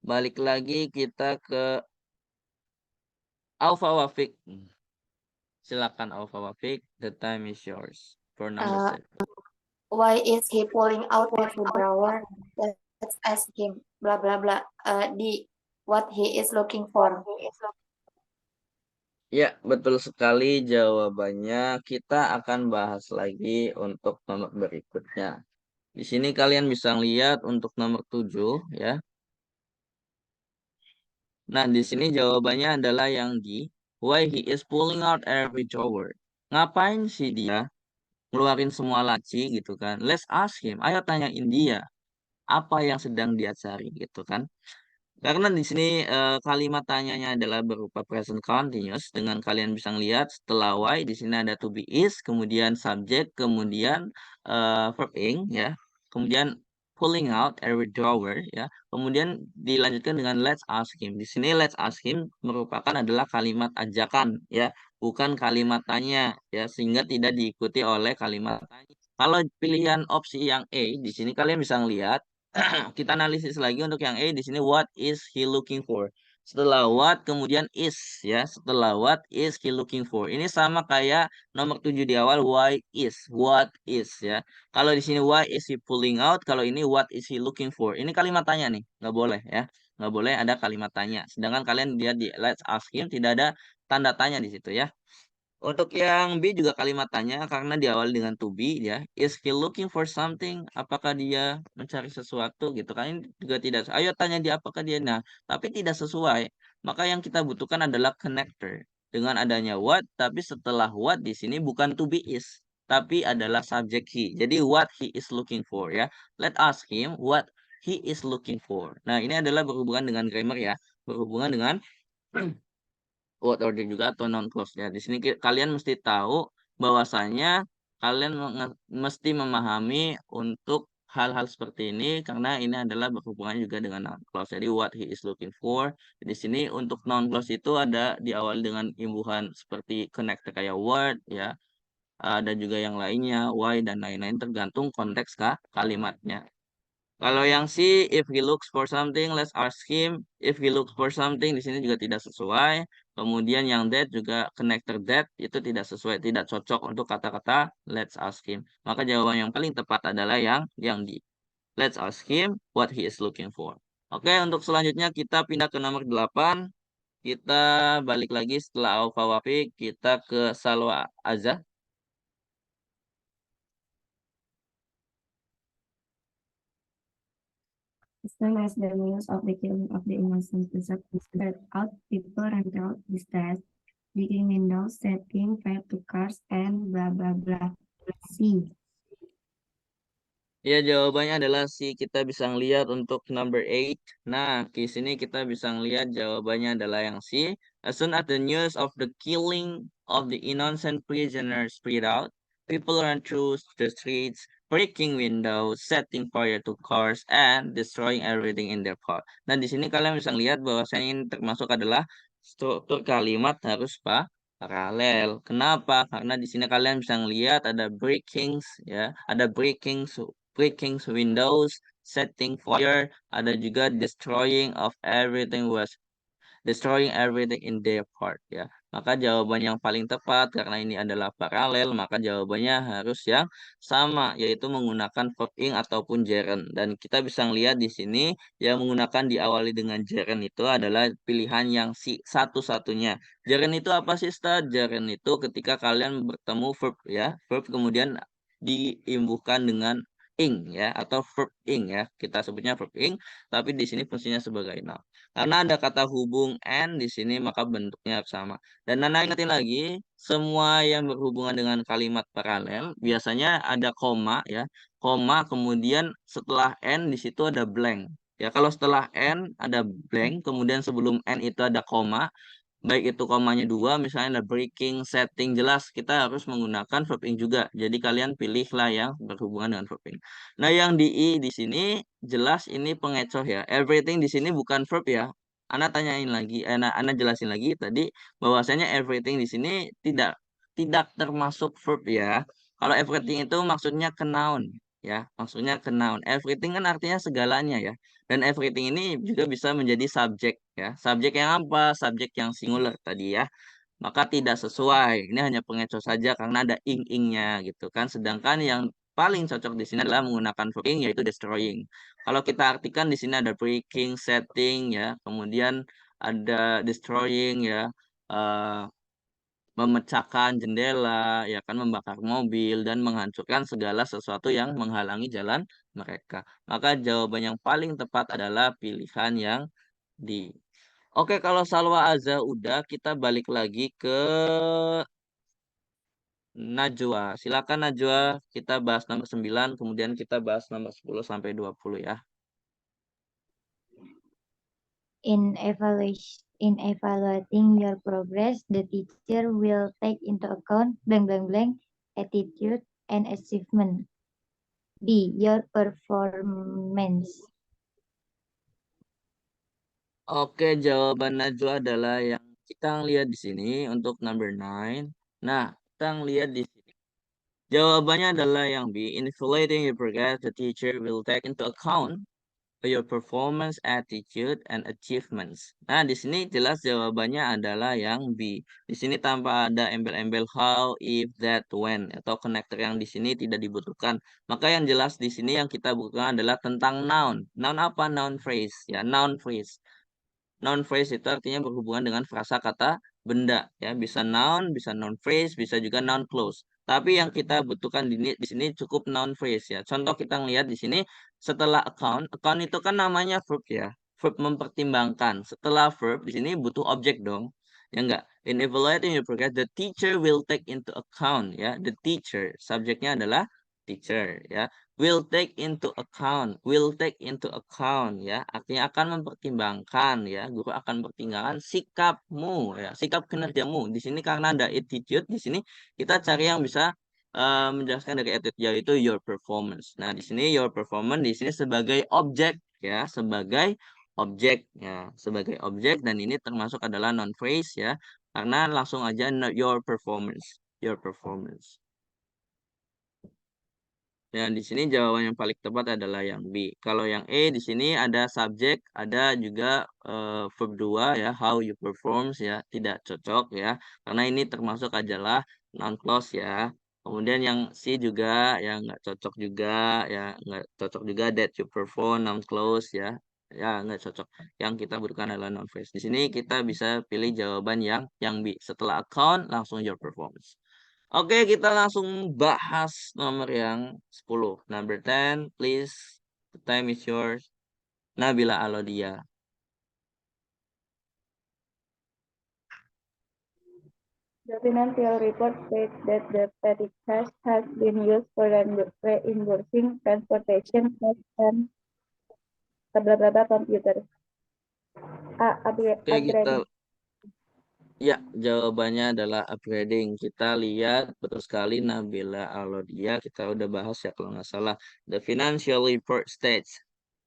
Balik lagi kita ke Alfa Wafik. Silakan Alfa Wafik, the time is yours for number 7. Why is he pulling out the food drawer? Let's ask him. Blah blah blah. D. What he is looking for. Ya, betul sekali jawabannya. Kita akan bahas lagi untuk nomor berikutnya. Di sini kalian bisa lihat untuk nomor 7 ya. Nah, di sini jawabannya adalah yang di why he is pulling out every drawer. Ngapain sih dia ngeluarin semua laci gitu kan? Let's ask him. Ayo tanyain dia apa yang sedang dia cari gitu kan? Karena di sini kalimat tanyanya adalah berupa present continuous dengan kalian bisa lihat setelah why di sini ada to be is, kemudian subject, kemudian verb ing ya, kemudian pulling out every drawer ya, kemudian dilanjutkan dengan let's ask him. Di sini let's ask him merupakan adalah kalimat ajakan ya, bukan kalimat tanya ya, sehingga tidak diikuti oleh kalimat tanya. Kalau pilihan opsi yang A, di sini kalian bisa lihat kita analisis lagi untuk yang A di sini what is he looking for. Setelah what kemudian is ya. Setelah what is he looking for. Ini sama kayak nomor 7 di awal why is, what is ya. Kalau di sini why is he pulling out, kalau ini what is he looking for. Ini kalimat tanya nih, nggak boleh ya. Nggak boleh ada kalimat tanya. Sedangkan kalian lihat di let's ask him tidak ada tanda tanya di situ ya. Untuk yang B juga kalimat tanya karena diawali dengan to be ya. Is he looking for something? Apakah dia mencari sesuatu gitu kan? Ini juga tidak. Ayo tanya dia apakah dia. Nah, tapi tidak sesuai. Maka yang kita butuhkan adalah connector. Dengan adanya what, tapi setelah what di sini bukan to be is, tapi adalah subject he. Jadi what he is looking for ya. Let ask him what he is looking for. Nah, ini adalah berhubungan dengan grammar ya. Berhubungan dengan word order juga atau non clause ya. Di sini kalian mesti tahu bahwasanya kalian mesti memahami untuk hal-hal seperti ini karena ini adalah berhubungan juga dengan non clause. Jadi what he is looking for. Di sini untuk non clause itu ada diawali dengan imbuhan seperti connector kayak word ya. Ada juga yang lainnya, why dan lain-lain tergantung konteks kalimatnya. Kalau yang C, if he looks for something, let's ask him. If he looks for something, di sini juga tidak sesuai. Kemudian yang that juga connector that itu tidak sesuai, tidak cocok untuk kata-kata let's ask him. Maka jawaban yang paling tepat adalah yang D. Let's ask him what he is looking for. Oke, untuk selanjutnya kita pindah ke nomor 8. Kita balik lagi setelah Aufa Wafiq, kita ke Salwa Azza. As soon as the news of the killing of the innocent person spread out, people rented out the stairs, breaking windows, setting fire to cars, and blah blah blah. C. Ya, jawabannya adalah C. Kita bisa ngelihat untuk number 8. Nah, di sini kita bisa ngelihat jawabannya adalah yang C. As soon as the news of the killing of the innocent prisoners spread out, people ran through the streets, breaking windows, setting fire to cars, and destroying everything in their path. Nah, di sini kalian bisa lihat bahwasanya ini termasuk adalah struktur kalimat harus paralel. Kenapa? Karena di sini kalian bisa ngelihat ada breakings ya, ada breaking windows, setting fire, ada juga destroying everything in their part ya. Maka jawaban yang paling tepat karena ini adalah paralel, maka jawabannya harus yang sama yaitu menggunakan verb ing ataupun gerund. Dan kita bisa lihat di sini yang menggunakan diawali dengan gerund itu adalah pilihan yang si satu-satunya. Gerund itu apa sih, Ustaz? Gerund itu ketika kalian bertemu verb ya, verb kemudian diimbuhkan dengan ing ya atau verb ing ya. Kita sebutnya verb ing, tapi di sini fungsinya sebagai noun. Karena ada kata hubung and di sini maka bentuknya sama. Dan Nana ingetin lagi, semua yang berhubungan dengan kalimat paralel biasanya ada koma ya. Koma kemudian setelah n di situ ada blank. Ya, kalau setelah n ada blank, kemudian sebelum n itu ada koma, baik itu komanya 2, misalnya ada breaking, setting, jelas kita harus menggunakan verb ing juga. Jadi kalian pilihlah yang berhubungan dengan verb ing. Nah, yang di I di sini jelas ini pengecoh ya. Everything di sini bukan verb ya. Ana tanyain lagi, Ana jelasin lagi tadi bahwasanya everything di sini tidak tidak termasuk verb ya. Kalau everything itu maksudnya ke noun ya, maksudnya ke noun. Everything kan artinya segalanya ya. Dan everything ini juga bisa menjadi subjek ya. Subjek yang apa? Subjek yang singular tadi ya. Maka tidak sesuai. Ini hanya pengecoh saja karena ada ing-ingnya gitu kan. Sedangkan yang paling cocok di sini adalah menggunakan verb ing yaitu destroying. Kalau kita artikan di sini ada breaking, setting ya, kemudian ada destroying ya. memecahkan jendela, ya kan, membakar mobil dan menghancurkan segala sesuatu yang menghalangi jalan mereka. Maka jawaban yang paling tepat adalah pilihan yang D. Oke, kalau Salwa Azza udah, kita balik lagi ke Najwa. Silakan Najwa, kita bahas nomor 9, kemudian kita bahas nomor 10 sampai 20 ya. In evaluating your progress, the teacher will take into account blank blank blank attitude and achievement. B. Your performance. Oke, jawaban Najwa adalah yang kita lihat di sini untuk number 9. Nah, kita lihat di sini. Jawabannya adalah yang B. In evaluating your progress, the teacher will take into account your performance, attitude, and achievements. Nah, di sini jelas jawabannya adalah yang B. Di sini tanpa ada embel-embel how, if, that, when, atau connector yang di sini tidak dibutuhkan. Maka yang jelas di sini yang kita butuhkan adalah tentang noun. Noun apa? Noun phrase. Ya, noun phrase. Noun phrase itu artinya berhubungan dengan frasa kata benda. Ya, bisa noun phrase, bisa juga noun clause. Tapi yang kita butuhkan di sini cukup noun phrase ya. Contoh kita lihat di sini setelah account itu kan namanya verb ya. Verb mempertimbangkan. Setelah verb di sini butuh objek dong. Ya enggak? In evaluating your progress, the teacher will take into account ya. The teacher, subjeknya adalah teacher ya. Will take into account ya, artinya akan mempertimbangkan ya, guru akan mempertimbangkan sikapmu ya, sikap kinerjamu. Di sini karena ada attitude, di sini kita cari yang bisa menjelaskan dari attitude yaitu your performance. Nah, di sini your performance di sini sebagai objek ya, sebagai objek dan ini termasuk adalah non phrase ya, karena langsung aja your performance. Dan di sini jawaban yang paling tepat adalah yang B. Kalau yang E di sini ada subjek, ada juga verb 2 ya, how you performs ya, tidak cocok ya. Karena ini termasuk adalah noun clause ya. Kemudian yang C juga yang nggak cocok juga ya, nggak cocok juga that you perform noun clause ya. Ya, nggak cocok. Yang kita butuhkan adalah noun phrase. Di sini kita bisa pilih jawaban yang B. Setelah account langsung your performance. Oke, kita langsung bahas nomor yang 10. Number 10, please. The time is yours. Nabila Alodia. The financial report states that the petty cash has been used for reimbursing transportation costs and blah blah blah computers. Oke, ya, jawabannya adalah upgrading. Kita lihat betul sekali Nabila Alodia. Kita udah bahas ya kalau nggak salah. The financial report states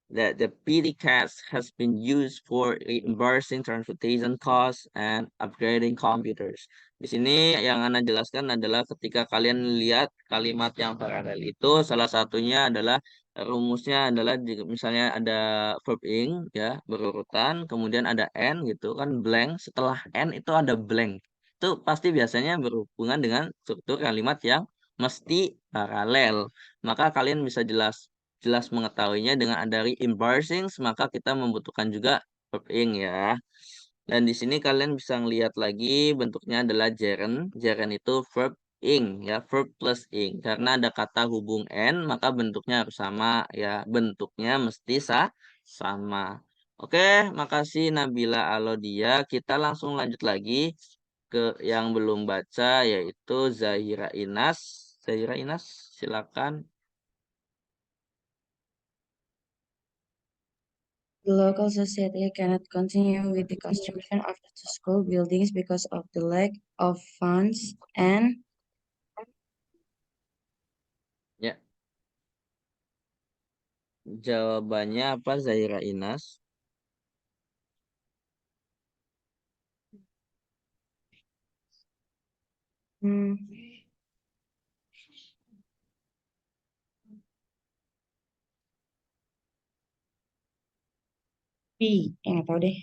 that the PD cash has been used for reimbursing transportation costs and upgrading computers. Di sini yang Anda jelaskan adalah ketika kalian lihat kalimat yang paralel itu, salah satunya adalah rumusnya adalah misalnya ada verb ing ya berurutan, kemudian ada n gitu kan blank, setelah n itu ada blank. Itu pasti biasanya berhubungan dengan struktur kalimat yang mesti paralel. Maka kalian bisa jelas mengetahuinya dengan ada reimbursing, maka kita membutuhkan juga verb ing ya. Dan di sini kalian bisa ngelihat lagi bentuknya adalah gerund. Gerund itu verb ing ya, verb plus ing. Karena ada kata hubung n, maka bentuknya harus sama ya. Bentuknya mesti sama. Oke, makasih Nabila Alodia. Kita langsung lanjut lagi ke yang belum baca yaitu Zahira Inas. Zahira Inas, silakan. The local society cannot continue with the construction of the two school buildings because of the lack of funds and Ya, jawabannya apa Zahira Inas? hmm, B. Nggak tahu deh.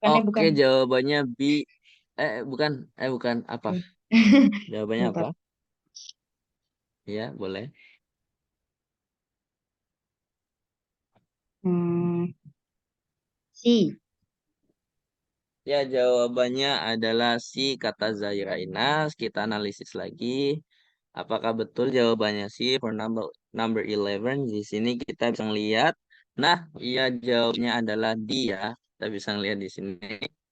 Oke, jawabannya B. Bukan apa? Jawabannya Bentar. apa? Ya, boleh. C. Ya, jawabannya adalah C, kata Zaira Inas. Kita analisis lagi. Apakah betul jawabannya C for number 11? Di sini kita bisa lihat. Nah, iya jawabnya adalah D ya. Kita bisa lihat di sini.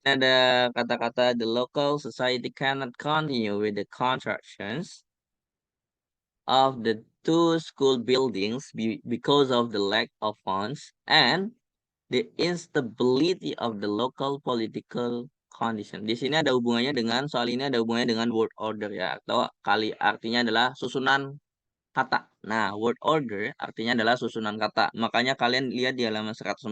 Ada kata-kata the local society cannot continue with the constructions of the two school buildings because of the lack of funds and the instability of the local political condition. Di sini ada hubungannya dengan soal ini ada hubungannya dengan word order ya atau kali artinya adalah susunan kata. Nah, word order artinya adalah susunan kata. Makanya kalian lihat di halaman 148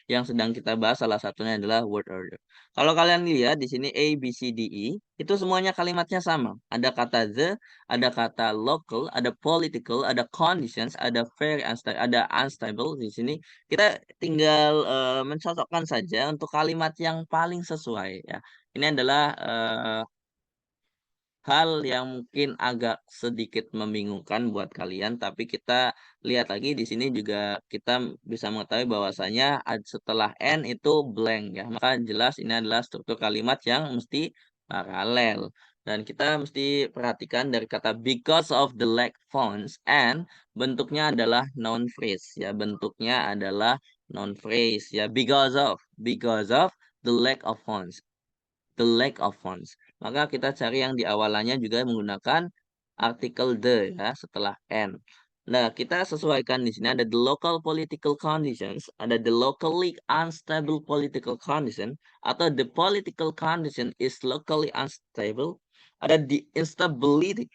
yang sedang kita bahas salah satunya adalah word order. Kalau kalian lihat di sini A, B, C, D, E, itu semuanya kalimatnya sama. Ada kata the, ada kata local, ada political, ada conditions, ada very unstable, ada unstable di sini. Kita tinggal mencocokkan saja untuk kalimat yang paling sesuai ya. Ini adalah hal yang mungkin agak sedikit membingungkan buat kalian, tapi kita lihat lagi di sini juga kita bisa mengetahui bahwasanya setelah N itu blank ya. Maka jelas ini adalah struktur kalimat yang mesti paralel. Dan kita mesti perhatikan dari kata because of the lack funds and bentuknya adalah noun phrase ya. Bentuknya adalah noun phrase ya because of the lack of funds. The lack of funds. Maka kita cari yang di awalannya juga menggunakan artikel the ya setelah n. Nah, kita sesuaikan di sini ada the local political conditions, ada the locally unstable political condition atau the political condition is locally unstable, ada the instability.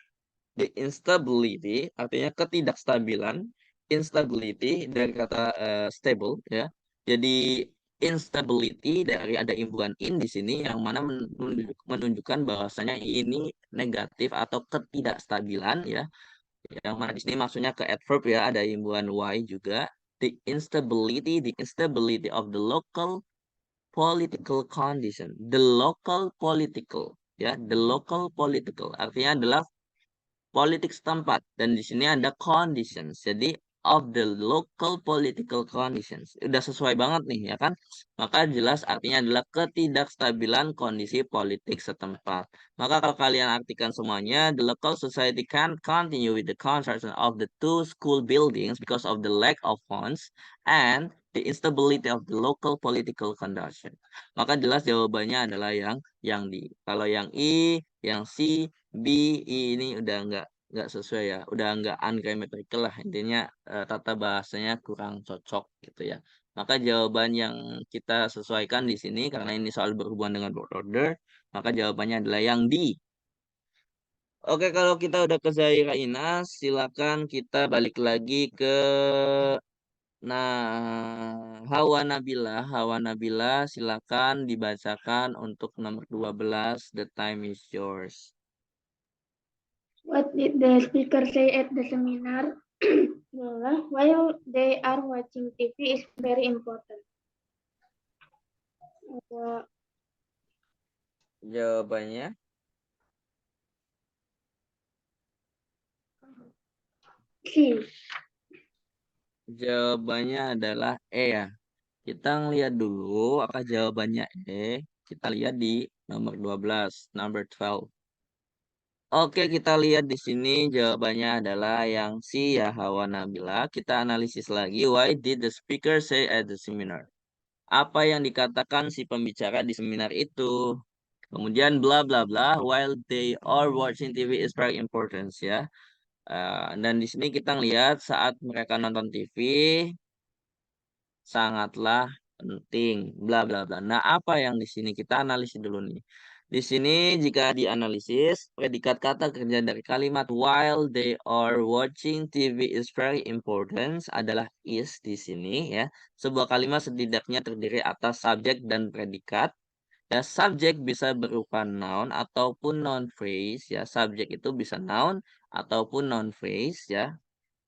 The instability artinya ketidakstabilan, instability dari kata stable ya. Jadi instability dari ada imbuhan in di sini yang mana menunjukkan bahwasanya ini negatif atau ketidakstabilan ya. Yang mana di sini maksudnya ke adverb ya, ada imbuhan y juga. The instability of the local political condition. The local political ya, the local political artinya adalah politik setempat dan di sini ada conditions. Jadi of the local political conditions. Udah sesuai banget nih ya kan? Maka jelas artinya adalah ketidakstabilan kondisi politik setempat. Maka kalau kalian artikan semuanya, the local society can continue with the construction of the two school buildings because of the lack of funds and the instability of the local political condition. Maka jelas jawabannya adalah yang di. Kalau yang I, yang C, B, I ini udah nggak sesuai ya, udah nggak ungrammatical lah intinya tata bahasanya kurang cocok gitu ya. Maka jawaban yang kita sesuaikan di sini karena ini soal berhubungan dengan word order, maka jawabannya adalah yang D. Oke, kalau kita udah ke Zaira Inas, silakan kita balik lagi ke Hawa Nabila silakan dibacakan untuk nomor 12. The time is yours. What did the speaker say at the seminar? While they are watching TV is very important. Jawabannya C. Jawabannya adalah E ya. Kita ngeliat dulu apa jawabannya E. Kita lihat di nomor 12, number 12. Oke, kita lihat di sini jawabannya adalah yang C ya, Hawa Nabila. Kita analisis lagi. Why did the speaker say at the seminar? Apa yang dikatakan si pembicara di seminar itu? Kemudian bla bla bla. While they are watching TV is very important ya. Dan di sini kita lihat saat mereka nonton TV sangatlah penting, bla bla bla. Nah, apa yang di sini kita analisis dulu nih. Di sini jika dianalisis, predikat kata kerja dari kalimat while they are watching TV is very important adalah is di sini ya. Sebuah kalimat setidaknya terdiri atas subjek dan predikat. Ya, subjek bisa berupa noun ataupun noun phrase ya. Subjek itu bisa noun ataupun noun phrase ya.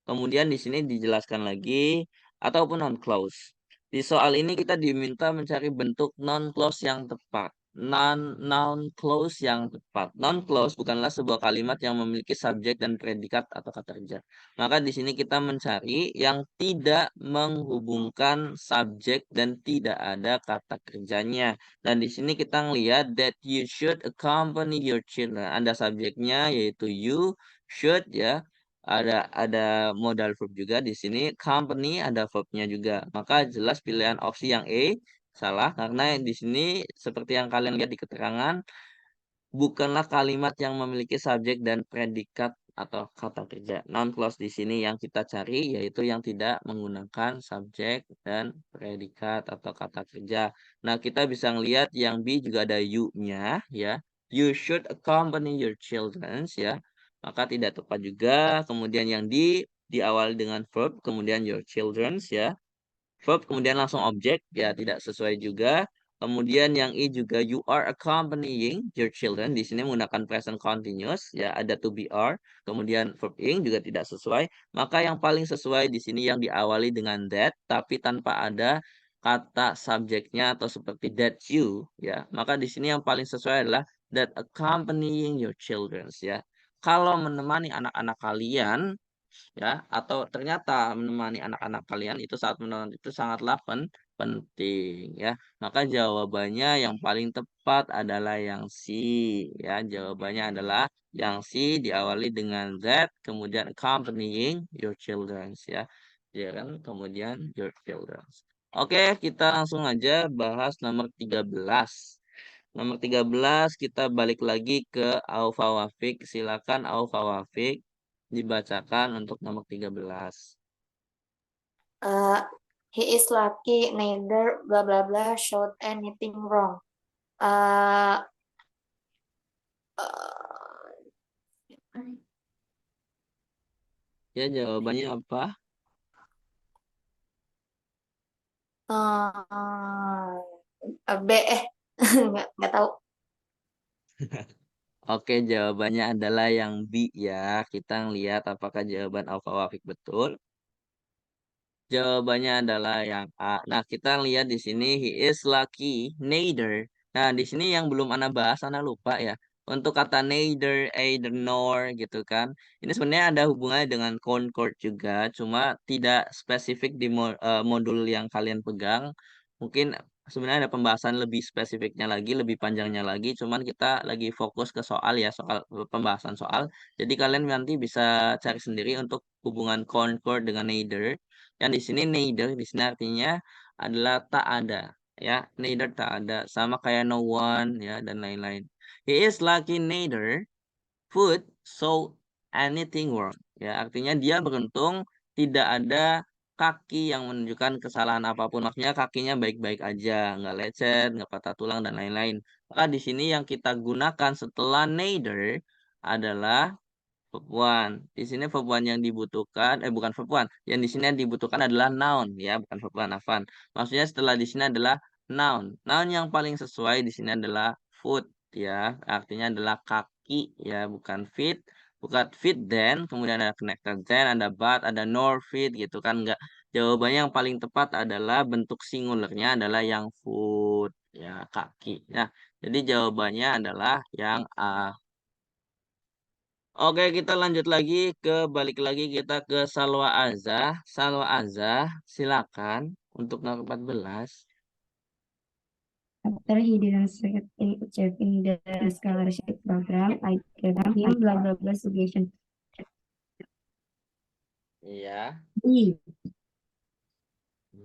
Kemudian di sini dijelaskan lagi ataupun non clause. Di soal ini kita diminta mencari bentuk non clause yang tepat. noun clause yang tepat. Noun clause bukanlah sebuah kalimat yang memiliki subjek dan predikat atau kata kerja. Maka di sini kita mencari yang tidak menghubungkan subjek dan tidak ada kata kerjanya. Dan di sini kita ngelihat that you should accompany your children. Ada subjeknya yaitu you should ya. Ada modal verb juga di sini. Company ada verbnya juga. Maka jelas pilihan opsi yang A salah karena di sini seperti yang kalian lihat di keterangan bukanlah kalimat yang memiliki subjek dan predikat atau kata kerja. Noun clause di sini yang kita cari yaitu yang tidak menggunakan subjek dan predikat atau kata kerja. Nah, kita bisa ngelihat yang B juga ada you-nya ya. You should accompany your children ya. Maka tidak tepat juga. Kemudian yang D diawali dengan verb, kemudian your children ya. Verb kemudian langsung objek ya tidak sesuai juga. Kemudian yang I juga you are accompanying your children di sini menggunakan present continuous ya ada to be are. Kemudian verb ing juga tidak sesuai. Maka yang paling sesuai di sini yang diawali dengan that tapi tanpa ada kata subjeknya atau seperti that you ya. Maka di sini yang paling sesuai adalah that accompanying your children ya. Kalau menemani anak-anak kalian ya atau ternyata menemani anak-anak kalian itu saat menonton itu sangatlah penting ya maka jawabannya yang paling tepat adalah yang C ya jawabannya adalah yang C diawali dengan that kemudian accompanying your children ya kan kemudian your children. Oke kita langsung aja bahas nomor 13. Nomor 13 kita balik lagi ke Aufa Wafik. Silakan Aufa Wafik dibacakan untuk nomor 13. He is lucky neither blah blah blah showed anything wrong. Uh, Ya jawabannya apa? B nggak tahu. Oke jawabannya adalah yang B ya. Kita lihat apakah jawaban Aufa Wafik betul. Jawabannya adalah yang A. Nah, kita lihat di sini he is lucky neither. Nah, di sini yang belum Ana bahas Ana lupa ya. Untuk kata neither, either, nor gitu kan. Ini sebenarnya ada hubungannya dengan concord juga, cuma tidak spesifik di modul yang kalian pegang. Mungkin sebenarnya ada pembahasan lebih spesifiknya lagi, lebih panjangnya lagi, cuman kita lagi fokus ke soal ya, soal pembahasan soal. Jadi kalian nanti bisa cari sendiri untuk hubungan concord dengan neither. Yang di sini neither di sini artinya adalah tak ada ya. Neither tak ada sama kayak no one ya dan lain-lain. He is lucky neither food so anything wrong. Ya, artinya dia beruntung tidak ada kaki yang menunjukkan kesalahan apapun. Maksudnya kakinya baik-baik aja, nggak lecet, nggak patah tulang dan lain-lain. Maka di sini yang kita gunakan setelah neither adalah verb one. Di sini verb one yang dibutuhkan, bukan verb one. Yang di sini yang dibutuhkan adalah noun, ya, bukan verb one, Afan. Maksudnya setelah di sini adalah noun. Noun yang paling sesuai di sini adalah foot, ya. Artinya adalah kaki, ya, bukan feet. Bukan feet then, kemudian ada connected then, ada but, ada nor feet, gitu kan. Enggak. Jawabannya yang paling tepat adalah bentuk singularnya adalah yang foot, ya, kaki. Nah, jadi jawabannya adalah yang A. Oke, kita lanjut lagi balik lagi kita ke Salwa Azah. Salwa Azah, silakan untuk nomor 14. After he didn't succeed in achieving the scholarship program, I gave him blah blah blah suggestion. Iya. B.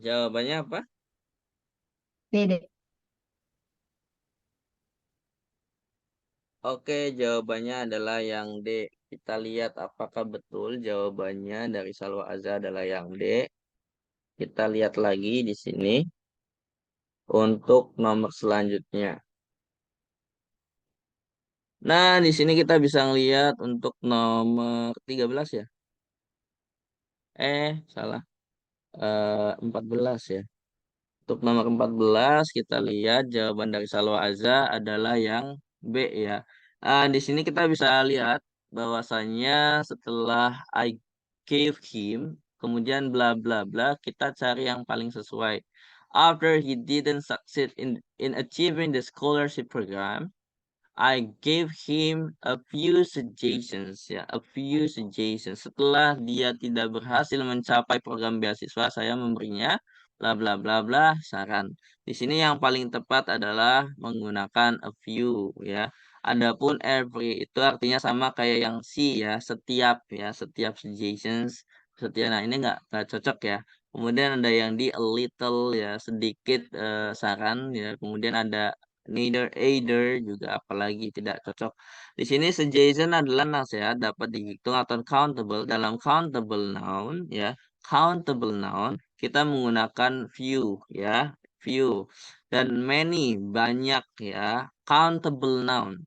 Jawabannya apa? B. Oke, jawabannya adalah yang D. Kita lihat apakah betul jawabannya dari Salwa Azah adalah yang D. Kita lihat lagi di sini untuk nomor selanjutnya. Nah, di sini kita bisa ngelihat untuk nomor 13 ya. Salah. 14 ya. Untuk nomor 14 kita lihat jawaban dari Salwa Azza adalah yang B ya. Di sini kita bisa lihat bahwasannya setelah I gave him kemudian bla bla bla kita cari yang paling sesuai. After he didn't succeed in achieving the scholarship program, I gave him a few suggestions, ya, a few suggestions. Setelah dia tidak berhasil mencapai program beasiswa, saya memberinya bla bla bla bla saran. Di sini yang paling tepat adalah menggunakan a few, ya. Adapun every itu artinya sama kayak yang si, ya, setiap suggestions, setiap. Nah, ini nggak cocok ya. Kemudian ada yang di a little, ya, sedikit saran, ya. Kemudian ada neither, either, juga apalagi tidak cocok. Di sini suggestion adalah nasihat dapat dihitung atau countable. Dalam countable noun, ya, countable noun kita menggunakan few, ya, few, dan many, banyak, ya. Countable noun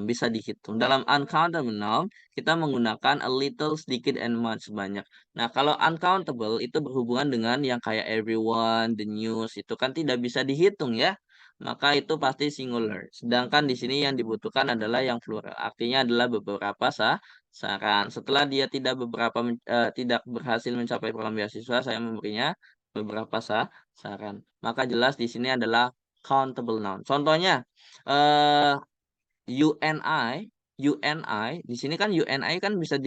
bisa dihitung. Dalam uncountable noun kita menggunakan a little, sedikit, and much, banyak. Nah, kalau uncountable itu berhubungan dengan yang kayak everyone, the news, itu kan tidak bisa dihitung, ya, maka itu pasti singular. Sedangkan di sini yang dibutuhkan adalah yang plural. Artinya adalah beberapa saran. Setelah dia tidak berhasil mencapai program beasiswa, saya memberinya beberapa saran. Maka jelas di sini adalah countable noun. Contohnya UNI di sini kan UNI kan bisa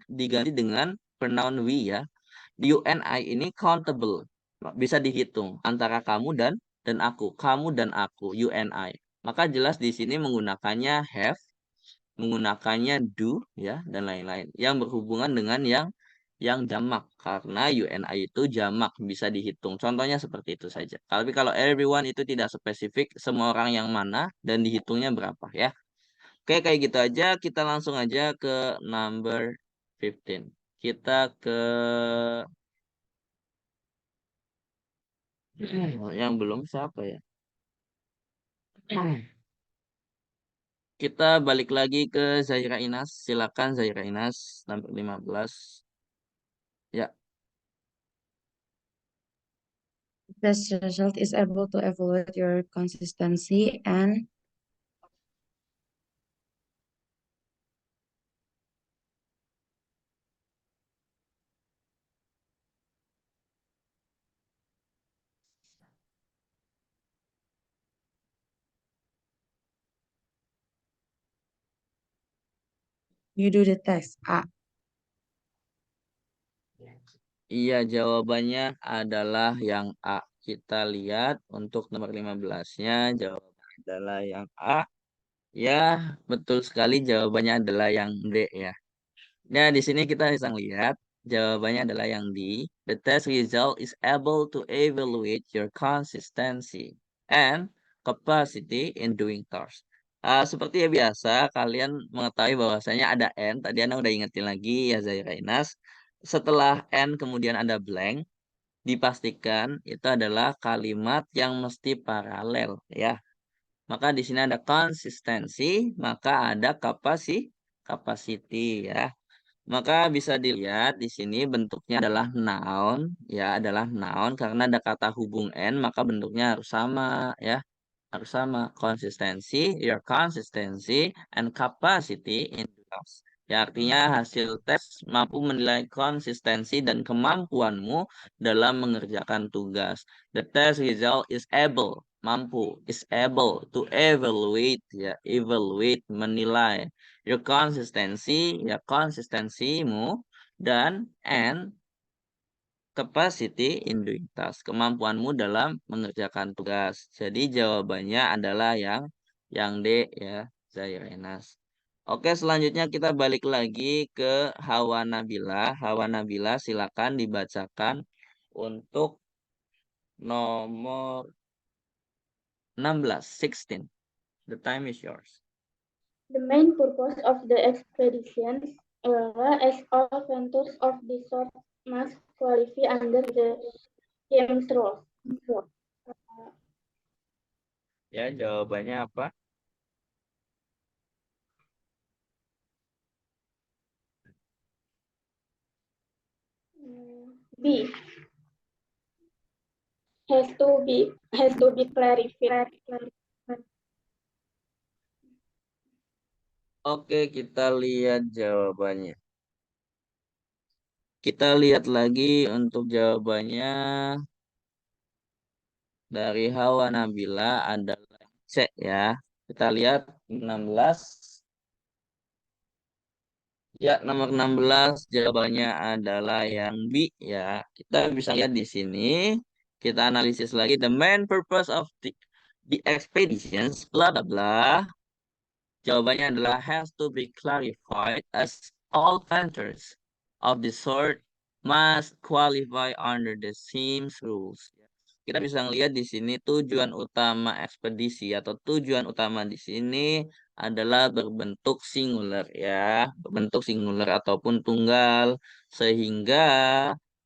diganti dengan pronoun we, ya. UNI ini countable, bisa dihitung antara kamu dan aku, kamu dan aku, UNI. Maka jelas di sini menggunakannya have, menggunakannya do, ya, dan lain-lain yang berhubungan dengan yang jamak, karena UNI itu jamak, bisa dihitung. Contohnya seperti itu saja. Tapi kalau everyone itu tidak spesifik, semua orang yang mana dan dihitungnya berapa, ya. Oke, kayak gitu aja. Kita langsung aja ke number 15. Kita ke yang belum siapa ya? Kita balik lagi ke Zaira Inas. Silakan Zaira Inas, number 15. Ya. Test result is able to evaluate your consistency and you do the test. A. Iya, jawabannya adalah yang A. Kita lihat untuk nomor 15-nya, jawabannya adalah yang A. Ya, betul sekali, jawabannya adalah yang D, ya. Nah, di sini kita bisa lihat jawabannya adalah yang D. The test result is able to evaluate your consistency and capacity in doing tasks. Seperti ya biasa, kalian mengetahui bahwasanya ada N. Tadi Anda udah ingetin lagi ya, Zaira Inas. Setelah N kemudian ada blank, dipastikan itu adalah kalimat yang mesti paralel, ya. Maka di sini ada konsistensi, maka ada capacity, ya. Maka bisa dilihat di sini bentuknya adalah noun, ya, adalah noun karena ada kata hubung n, maka bentuknya harus sama, ya. Harus sama. Konsistensi, your consistency and capacity in class. Ya, artinya hasil tes mampu menilai konsistensi dan kemampuanmu dalam mengerjakan tugas. The test result is able, mampu, is able to evaluate, ya, evaluate, menilai. Your consistency, ya, konsistensimu, dan and capacity in doing task, kemampuanmu dalam mengerjakan tugas. Jadi jawabannya adalah yang D, ya, Zaira Enas. Oke, selanjutnya kita balik lagi ke Hawa Nabila. Hawa Nabila, silakan dibacakan untuk nomor 16, 16. The time is yours. The main purpose of the expedition, as all ventures of this sort must qualify under the King's rules. Ya, jawabannya apa? B. Has to be clarified. Oke, kita lihat jawabannya. Kita lihat lagi untuk jawabannya. dari Hawa Nabila adalah C ya. Kita lihat 16. Ya, nomor 16 jawabannya adalah yang B ya. Kita bisa lihat di sini. Kita analisis lagi. The main purpose of the expeditions, bla bla bla. Jawabannya adalah has to be clarified as all ventures of the sort must qualify under the same rules. Kita bisa lihat di sini tujuan utama ekspedisi atau tujuan utama di sini adalah berbentuk singular ya, berbentuk singular ataupun tunggal sehingga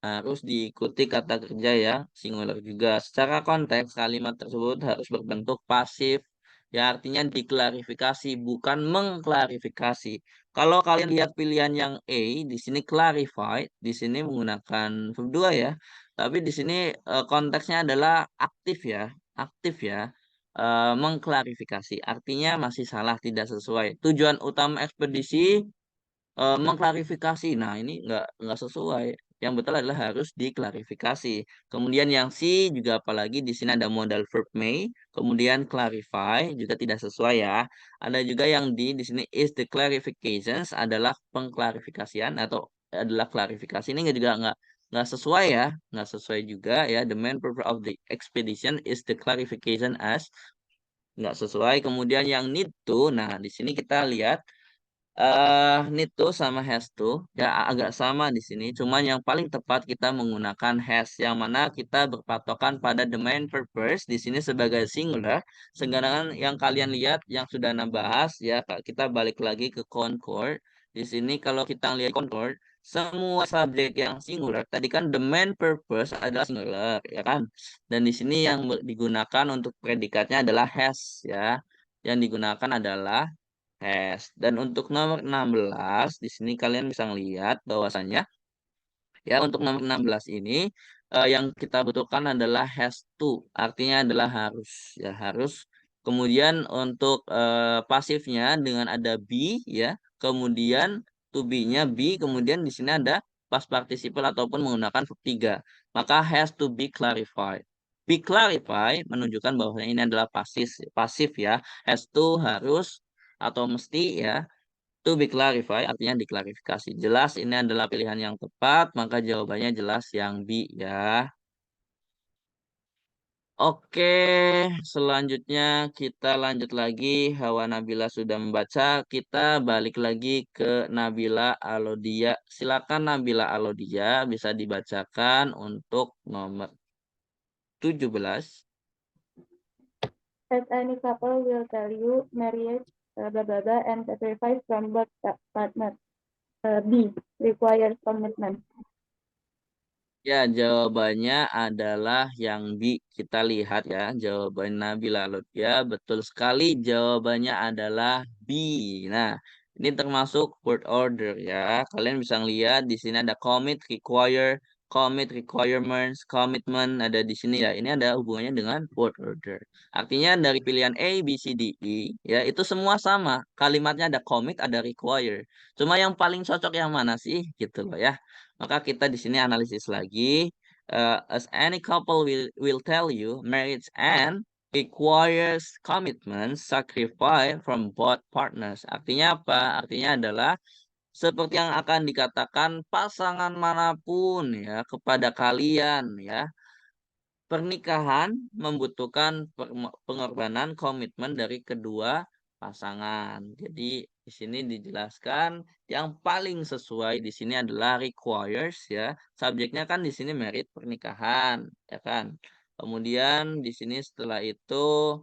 harus diikuti kata kerja ya singular juga. Secara konteks kalimat tersebut harus berbentuk pasif ya, artinya diklarifikasi bukan mengklarifikasi. Kalau kalian lihat pilihan yang A di sini clarified, di sini menggunakan verb 2 ya. Tapi di sini konteksnya adalah aktif ya, aktif ya. Mengklarifikasi artinya masih salah, tidak sesuai. Tujuan utama ekspedisi mengklarifikasi. Nah, ini nggak sesuai. Yang betul adalah harus diklarifikasi. Kemudian yang C juga apalagi di sini ada modal verb may, kemudian clarify juga tidak sesuai ya. Ada juga yang di sini is the clarifications adalah pengklarifikasian atau adalah klarifikasi. Ini nggak sesuai ya, nggak sesuai juga ya. The main purpose of the expedition is the clarification as nggak sesuai. Kemudian yang need to, nah di sini kita lihat need to sama has to ya agak sama di sini. Cuman yang paling tepat kita menggunakan has yang mana kita berpatokan pada the main purpose di sini sebagai singular. Sedangkan yang kalian lihat yang sudah Ana bahas ya kita balik lagi ke Concord. Di sini kalau kita lihat Concord semua subjek yang singular tadi kan the main purpose adalah singular ya kan. Dan di sini yang digunakan untuk predikatnya adalah has ya. Yang digunakan adalah has. Dan untuk nomor 16 di sini kalian bisa melihat bahwasanya ya untuk nomor 16 ini yang kita butuhkan adalah has to. Artinya adalah harus ya, harus. Kemudian untuk pasifnya dengan ada be ya. Kemudian to be-nya be, kemudian di sini ada past participle ataupun menggunakan verb 3. Maka has to be clarified. Be clarified menunjukkan bahwa ini adalah pasif ya. Has to harus atau mesti ya. To be clarified artinya diklarifikasi. Jelas ini adalah pilihan yang tepat, maka jawabannya jelas yang B ya. Oke, selanjutnya kita lanjut lagi. Hawa Nabila sudah membaca, kita balik lagi ke Nabila Alodia. Silakan Nabila Alodia bisa dibacakan untuk nomor 17. As any couple will tell you, marriage, blah blah blah, and sacrifice from both partners. B. Requires commitment. Ya, jawabannya adalah yang B. Kita lihat ya, jawaban Nabila Lutfia betul sekali. Jawabannya adalah B. Nah, ini termasuk word order ya. Kalian bisa lihat di sini ada commit, require, commit, requirements, commitment ada di sini ya. Ini ada hubungannya dengan word order. Artinya dari pilihan A, B, C, D, E ya, itu semua sama. Kalimatnya ada commit, ada require. Cuma yang paling cocok yang mana sih? Gitu loh ya. Maka kita di sini analisis lagi. As any couple will tell you, marriage and requires commitment, sacrifice from both partners. Artinya apa? Artinya adalah seperti yang akan dikatakan pasangan manapun ya kepada kalian ya. Pernikahan membutuhkan pengorbanan komitmen dari kedua pasangan. Jadi di sini dijelaskan yang paling sesuai di sini adalah requires ya. Subjeknya kan di sini merit pernikahan ya kan. Kemudian di sini setelah itu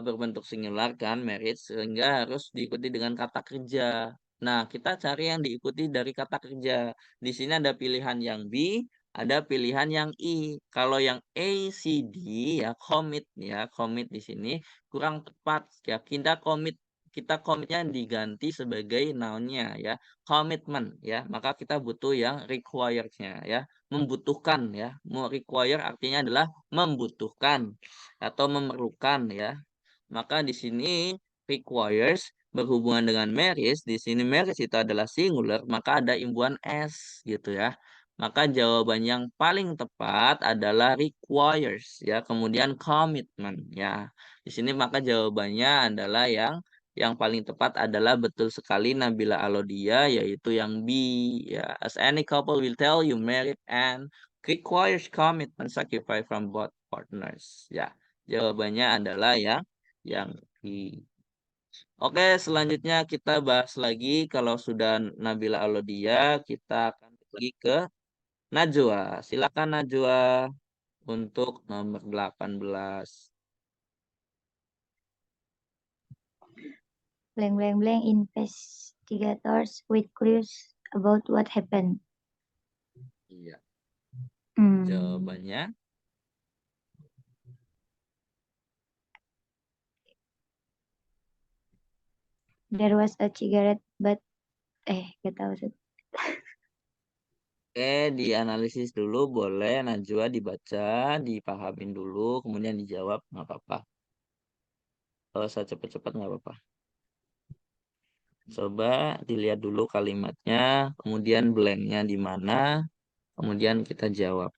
berbentuk singular kan merit sehingga harus diikuti dengan kata kerja. Nah, kita cari yang diikuti dari kata kerja. Di sini ada pilihan yang B, ada pilihan yang I. Kalau yang A, C, D ya commit di sini kurang tepat ya. Kita komitnya diganti sebagai noun-nya ya, komitmen ya. Maka kita butuh yang required-nya ya, membutuhkan ya. Require artinya adalah membutuhkan atau memerlukan ya. Maka di sini requires berhubungan dengan marriage, di sini marriage itu adalah singular, maka ada imbuhan s gitu ya. Maka jawaban yang paling tepat adalah requires ya, kemudian commitment ya. Di sini maka jawabannya adalah yang paling tepat adalah betul sekali Nabila Alodia, yaitu yang B ya. As any couple will tell you, married and requires commitment sacrifice from both partners ya. Jawabannya adalah yang B. Oke, selanjutnya kita bahas lagi. Kalau sudah Nabila Alodia, kita akan pergi ke Najwa. Silakan Najwa untuk nomor 18. Blank blank blank investigators with clues about what happened. Iya, Hmm. jawabannya There was a cigarette but gak tahu sih. oke, dianalisis dulu boleh. Najwa dibaca, dipahamin dulu, kemudian dijawab nggak apa-apa. Kalau saya cepet-cepet nggak apa-apa. Coba dilihat dulu kalimatnya, kemudian blanknya di mana, kemudian kita jawab.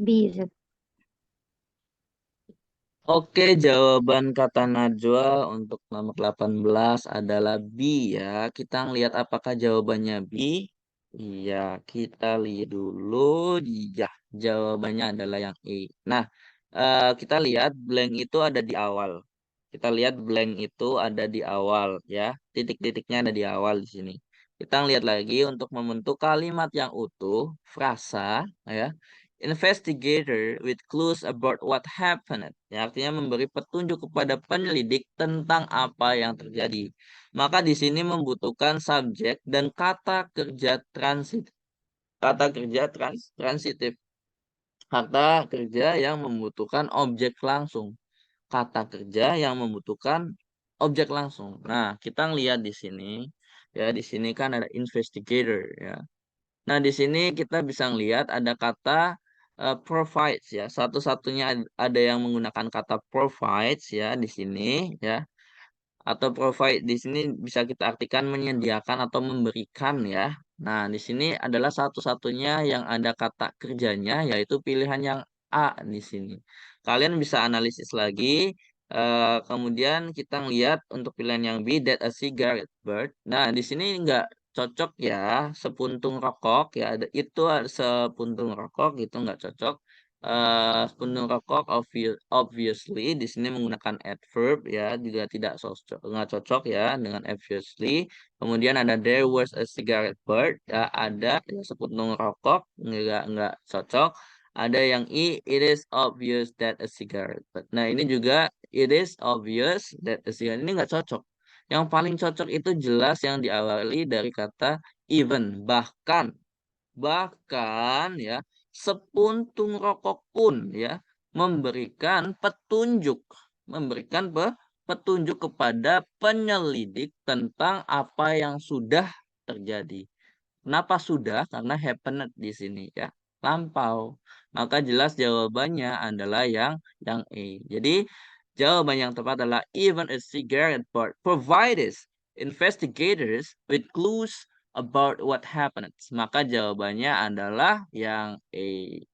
B Ustaz. Oke, jawaban kata Najwa untuk nomor 18 adalah B ya. Kita lihat apakah jawabannya B. Iya, kita lihat dulu. Iya, jawabannya adalah yang E. Nah, kita lihat blank itu ada di awal. Kita lihat blank itu ada di awal ya. Titik-titiknya ada di awal di sini. Kita lihat lagi untuk membentuk kalimat yang utuh, frasa ya. Investigator with clues about what happened. Ya, artinya memberi petunjuk kepada penyelidik tentang apa yang terjadi. Maka di sini membutuhkan subjek dan kata kerja transitif. Kata kerja transitif. Kata kerja yang membutuhkan objek langsung. Kata kerja yang membutuhkan objek langsung. Nah, kita lihat di sini. Ya, di sini kan ada investigator ya. Nah, di sini kita bisa lihat ada kata provides ya. Satu-satunya ada yang menggunakan kata provides ya di sini ya. Atau provide di sini bisa kita artikan menyediakan atau memberikan ya. Nah, di sini adalah satu-satunya yang ada kata kerjanya, yaitu pilihan yang A di sini. Kalian bisa analisis lagi. Kemudian kita lihat untuk pilihan yang B, that a cigarette bird. Nah, di sini nggak cocok ya, sepuntung rokok ya. Itu sepuntung rokok itu nggak cocok. Puntung rokok obviously di sini menggunakan adverb ya, juga tidak nggak cocok ya dengan obviously. Kemudian ada there was a cigarette bird ya, ada ya, sepuntung rokok nggak cocok. Ada yang it is obvious that a cigarette bird. Nah, ini juga it is obvious that a cigarette, ini nggak cocok. Yang paling cocok itu jelas yang diawali dari kata even, bahkan ya, sepuntung rokok pun ya memberikan petunjuk kepada penyelidik tentang apa yang sudah terjadi. Kenapa sudah? Karena happened di sini ya, lampau. Maka jelas jawabannya adalah yang E. Jadi jawaban yang tepat adalah even a cigarette butt provides investigators with clues about what happened. Maka jawabannya adalah yang E.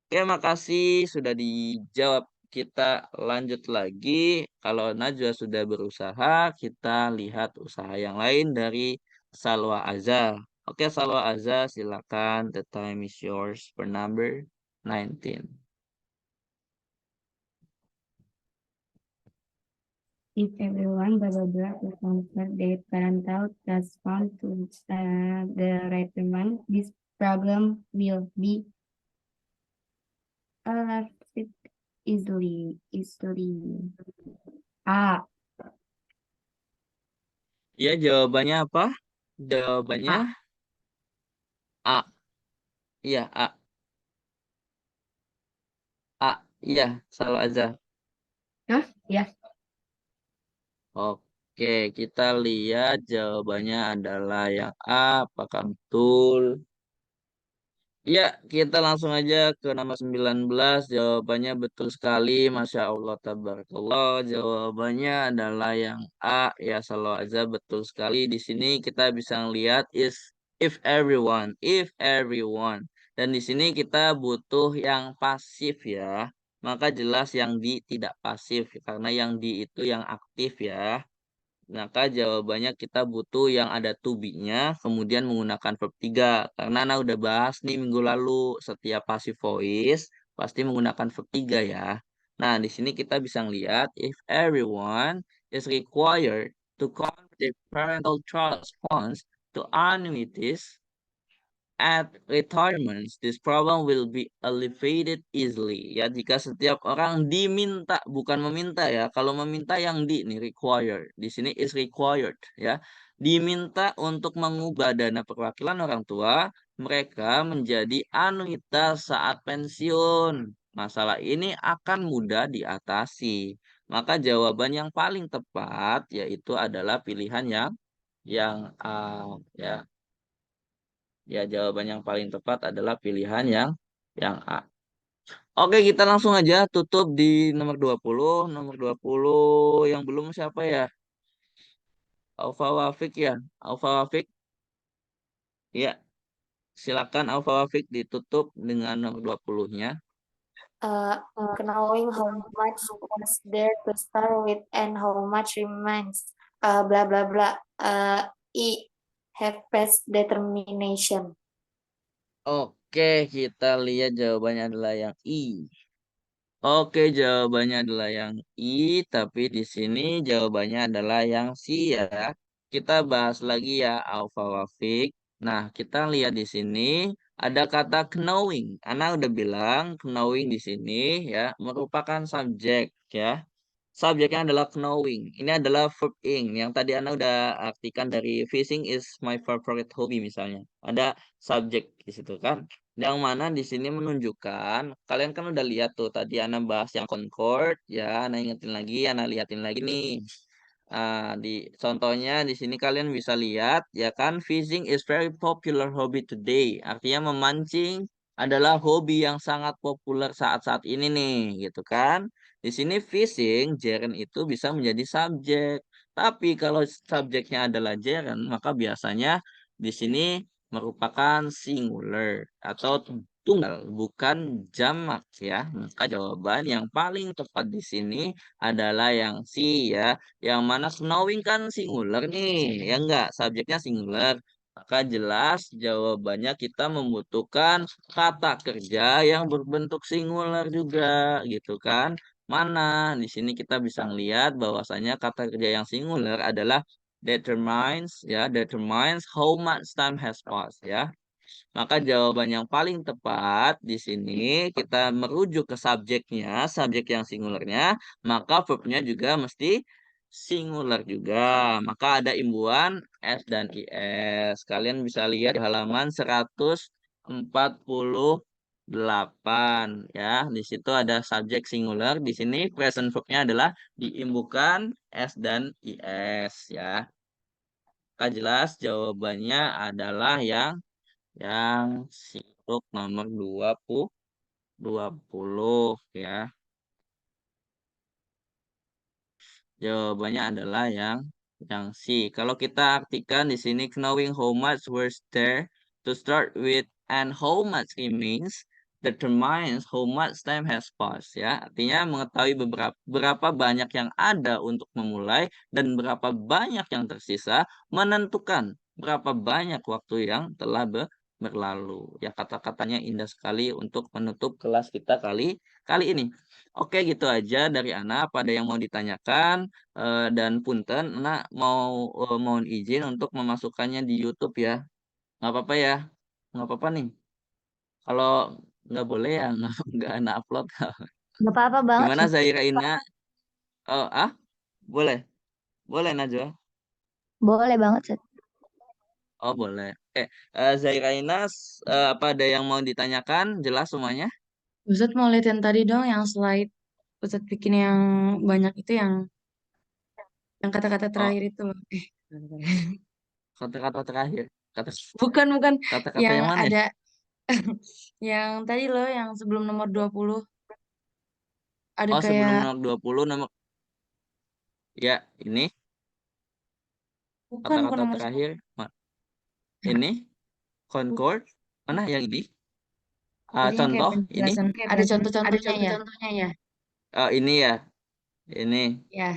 Oke, makasih sudah dijawab. Kita lanjut lagi. Kalau Najwa sudah berusaha, kita lihat usaha yang lain dari Salwa Azza. Oke, Salwa Azza, silakan. The time is yours for number 19. If everyone blah blah blah to transfer their parental trust fund to the right one, this problem will be solved easily. A. Ya, jawabannya apa? Jawabannya A. Iya, A. A. Iya, Salwa Azza. Hah? Ya. Oke, kita lihat jawabannya adalah yang A. Apakah betul? Ya, kita langsung aja ke nomor 19. Jawabannya betul sekali. Masya Allah, tabarakallah. Jawabannya adalah yang A. Ya, selalu aja betul sekali. Di sini kita bisa lihat is if everyone. If everyone. Dan di sini kita butuh yang pasif ya. Maka jelas yang di tidak pasif. Karena yang di itu yang aktif ya. Maka jawabannya kita butuh yang ada to be-nya, kemudian menggunakan verb 3. Karena Ana udah bahas nih minggu lalu, setiap passive voice pasti menggunakan verb 3 ya. Nah, di sini kita bisa lihat, if everyone is required to cover their parental trust funds to annuities, at retirement, this problem will be alleviated easily. Ya, jika setiap orang diminta, bukan meminta ya. Kalau meminta yang di nih required. Di sini is required ya. Diminta untuk mengubah dana perwakilan orang tua mereka menjadi anuitas saat pensiun. Masalah ini akan mudah diatasi. Maka jawaban yang paling tepat yaitu adalah pilihan yang A ya. Ya, jawaban yang paling tepat adalah pilihan yang A. Oke, kita langsung aja tutup di nomor 20. Nomor 20 yang belum siapa ya? Alfa Wafik ya. Alfa Wafik. Ya, silakan Alfa Wafik ditutup dengan nomor 20-nya. Knowing how much was there to start with and how much remains, blah blah blah. E. Have past determination. Oke, kita lihat jawabannya adalah yang I. Oke, jawabannya adalah yang I, tapi di sini jawabannya adalah yang C ya. Kita bahas lagi ya, Alfa Wafik. Nah, kita lihat di sini ada kata knowing. Ana udah bilang knowing di sini ya merupakan subjek ya. Subjeknya adalah knowing. Ini adalah verb ing yang tadi Ana udah artikan dari fishing is my favorite hobby misalnya. Ada subjek di situ kan. Yang mana di sini menunjukkan kalian kan udah lihat tuh tadi Ana bahas yang concord ya, Ana ingetin lagi, Ana liatin lagi nih. Di contohnya di sini kalian bisa lihat ya kan fishing is very popular hobby today. Artinya memancing adalah hobi yang sangat populer saat-saat ini nih, gitu kan? Di sini fishing, gerund itu bisa menjadi subjek. Tapi kalau subjeknya adalah gerund, maka biasanya di sini merupakan singular atau tunggal, bukan jamak ya. Maka jawaban yang paling tepat di sini adalah yang C ya. Yang mana knowing kan singular nih, ya enggak? Subjeknya singular. Maka jelas jawabannya kita membutuhkan kata kerja yang berbentuk singular juga, gitu kan? Mana? Di sini kita bisa melihat bahwasanya kata kerja yang singular adalah determines ya, determines how much time has passed ya. Maka jawaban yang paling tepat di sini kita merujuk ke subjeknya, subjek yang singularnya, maka verbnya juga mesti singular juga. Maka ada imbuhan S dan IS. Kalian bisa lihat di halaman 148 ya. Di situ ada subjek singular. Di sini present verbnya adalah diimbukan S dan IS ya. Maka jelas jawabannya adalah yang sirup nomor 20 ya. Jawabannya adalah yang C. Kalau kita artikan di sini knowing how much was there to start with and how much remains determines how much time has passed ya. Artinya mengetahui berapa banyak yang ada untuk memulai dan berapa banyak yang tersisa menentukan berapa banyak waktu yang telah berlalu. Ya, kata-katanya indah sekali untuk menutup kelas kita kali kali ini. Oke, gitu aja dari Ana. Apa ada yang mau ditanyakan? Dan punten, Ana mohon izin untuk memasukkannya di YouTube ya. Nggak apa-apa ya? Nggak apa-apa nih. Kalau nggak boleh ya nggak Ana upload. Gak apa-apa banget. Gimana Zaira Ina? Oh, boleh, boleh Najwa. Boleh banget, Seth. Oh boleh. Zaira Ina, apa ada yang mau ditanyakan? Jelas semuanya? Ustadz mau lihat yang tadi dong, yang slide Ustadz bikin yang banyak itu yang kata-kata Oh, terakhir itu loh. kata-kata terakhir. Kata Bukan, bukan. kata-kata Yang yang mana ya? ada Yang tadi loh, yang sebelum nomor 20. Ada Oh, sebelum kayak, nomor 20, nomor ya ini bukan kata-kata nomor 10. terakhir. Ini Concord. Mana yang ini? Tadi yang kayak Contoh ini. penjelasan, ada contoh-contohnya ya? Ya. Ini ya. Ini. Ya,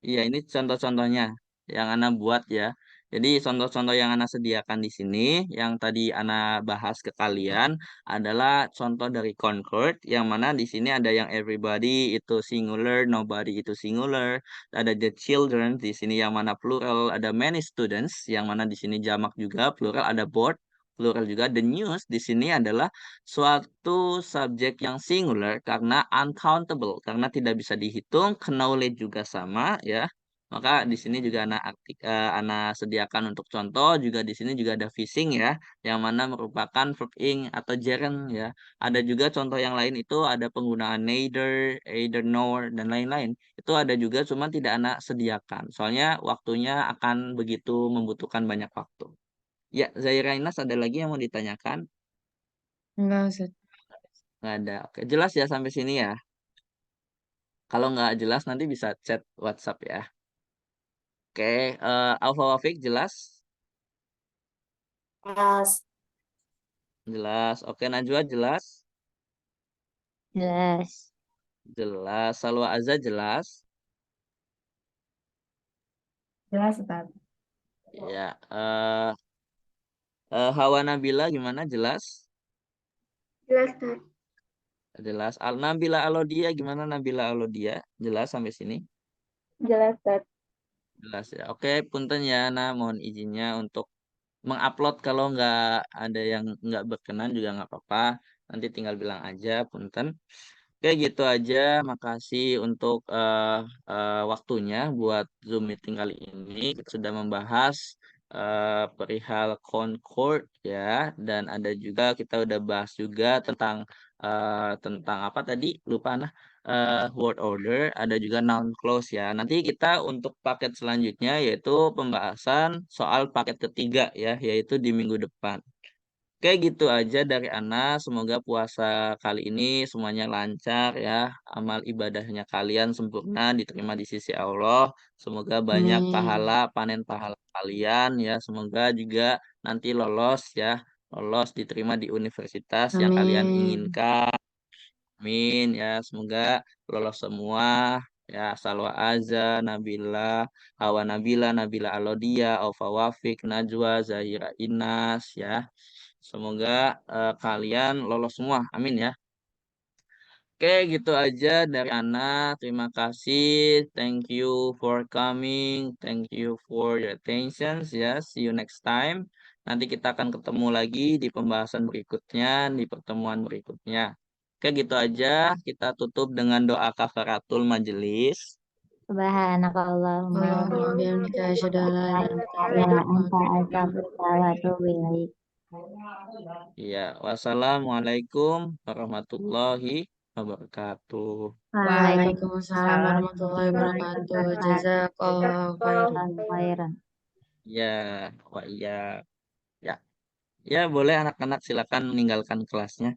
Iya, ini contoh-contohnya yang Ana buat ya. Jadi contoh-contoh yang Ana sediakan di sini, yang tadi Ana bahas ke kalian adalah contoh dari Concord, yang mana di sini ada yang everybody itu singular, nobody itu singular, ada the children di sini yang mana plural, ada many students yang mana di sini jamak juga plural, ada board plural juga. The news di sini adalah suatu subjek yang singular karena uncountable, karena tidak bisa dihitung. Knowledge juga sama ya. Maka di sini juga anak sediakan untuk contoh, juga di sini juga ada fishing ya, yang mana merupakan verb ing atau gerund ya. Ada juga contoh yang lain itu ada penggunaan neither, either, nor dan lain-lain. Itu ada juga, cuma tidak anak sediakan. Soalnya waktunya akan begitu membutuhkan banyak waktu. Ya, Zaira Inas, ada lagi yang mau ditanyakan? enggak Ustaz. Nggak ada. Oke, jelas ya sampai sini ya. Kalau nggak jelas nanti bisa chat WhatsApp ya. Oke, Alfa Wafik jelas? Yes. Jelas. Oke, Najwa jelas? Jelas. Jelas. Salwa Azza jelas? Jelas, Ustaz. Ya. Hawa Nabila gimana? Jelas? Jelas, Ustaz. Jelas. Nabila Alodia gimana? Nabila Alodia jelas sampai sini? Jelas, Ustaz. Jelas ya. Oke, punten ya, Nah, mohon izinnya untuk mengupload kalau nggak ada yang nggak berkenan juga nggak apa-apa. Nanti tinggal bilang aja, punten. Oke, gitu aja. Makasih untuk waktunya buat Zoom meeting kali ini. Kita sudah membahas perihal Concord ya, dan ada juga kita udah bahas juga tentang apa tadi? Lupa nah. Word order, ada juga noun clause ya. Nanti kita untuk paket selanjutnya yaitu pembahasan soal paket ketiga ya, yaitu di minggu depan. Oke, gitu aja dari Ana. Semoga puasa kali ini semuanya lancar ya. Amal ibadahnya kalian sempurna, diterima di sisi Allah. Semoga banyak Amin. pahala, panen pahala kalian ya. Semoga juga nanti lolos ya. Lolos diterima di universitas yang kalian Amin. inginkan. Amin ya. Semoga lolos semua. Ya, Salwa Azza, Nabila, Hawa Nabila, Nabila Alodia, Aufa Wafik, Najwa, Zahira Inas ya. Semoga kalian lolos semua. Amin ya. Oke, gitu aja dari Ana. Terima kasih. Thank you for coming. Thank you for your attention. Ya, see you next time. Nanti kita akan ketemu lagi di pembahasan berikutnya, di pertemuan berikutnya. Oke, gitu aja. Kita tutup dengan doa kafaratul majelis. Subhanakallahumma wa Allahumma bihamdika asyhadu an la ilaha illa bihamdika anta anta astaghfiruka astaghfiruka wa atubu ilaik. Ya, wassalamualaikum warahmatullahi wabarakatuh. Waalaikumsalam warahmatullahi wabarakatuh. Jazakallahu khairan. Khairan. Ya, wah iya. Ya, ya boleh anak-anak silakan meninggalkan kelasnya.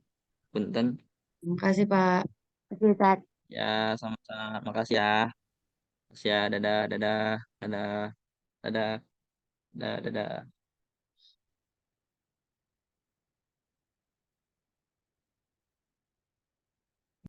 Punten. Terima kasih, Pak. Ustaz. Ya, sama-sama. Makasih ya. Makasih ya. Dadah, dadah, dadah, dadah, dadah, dadah.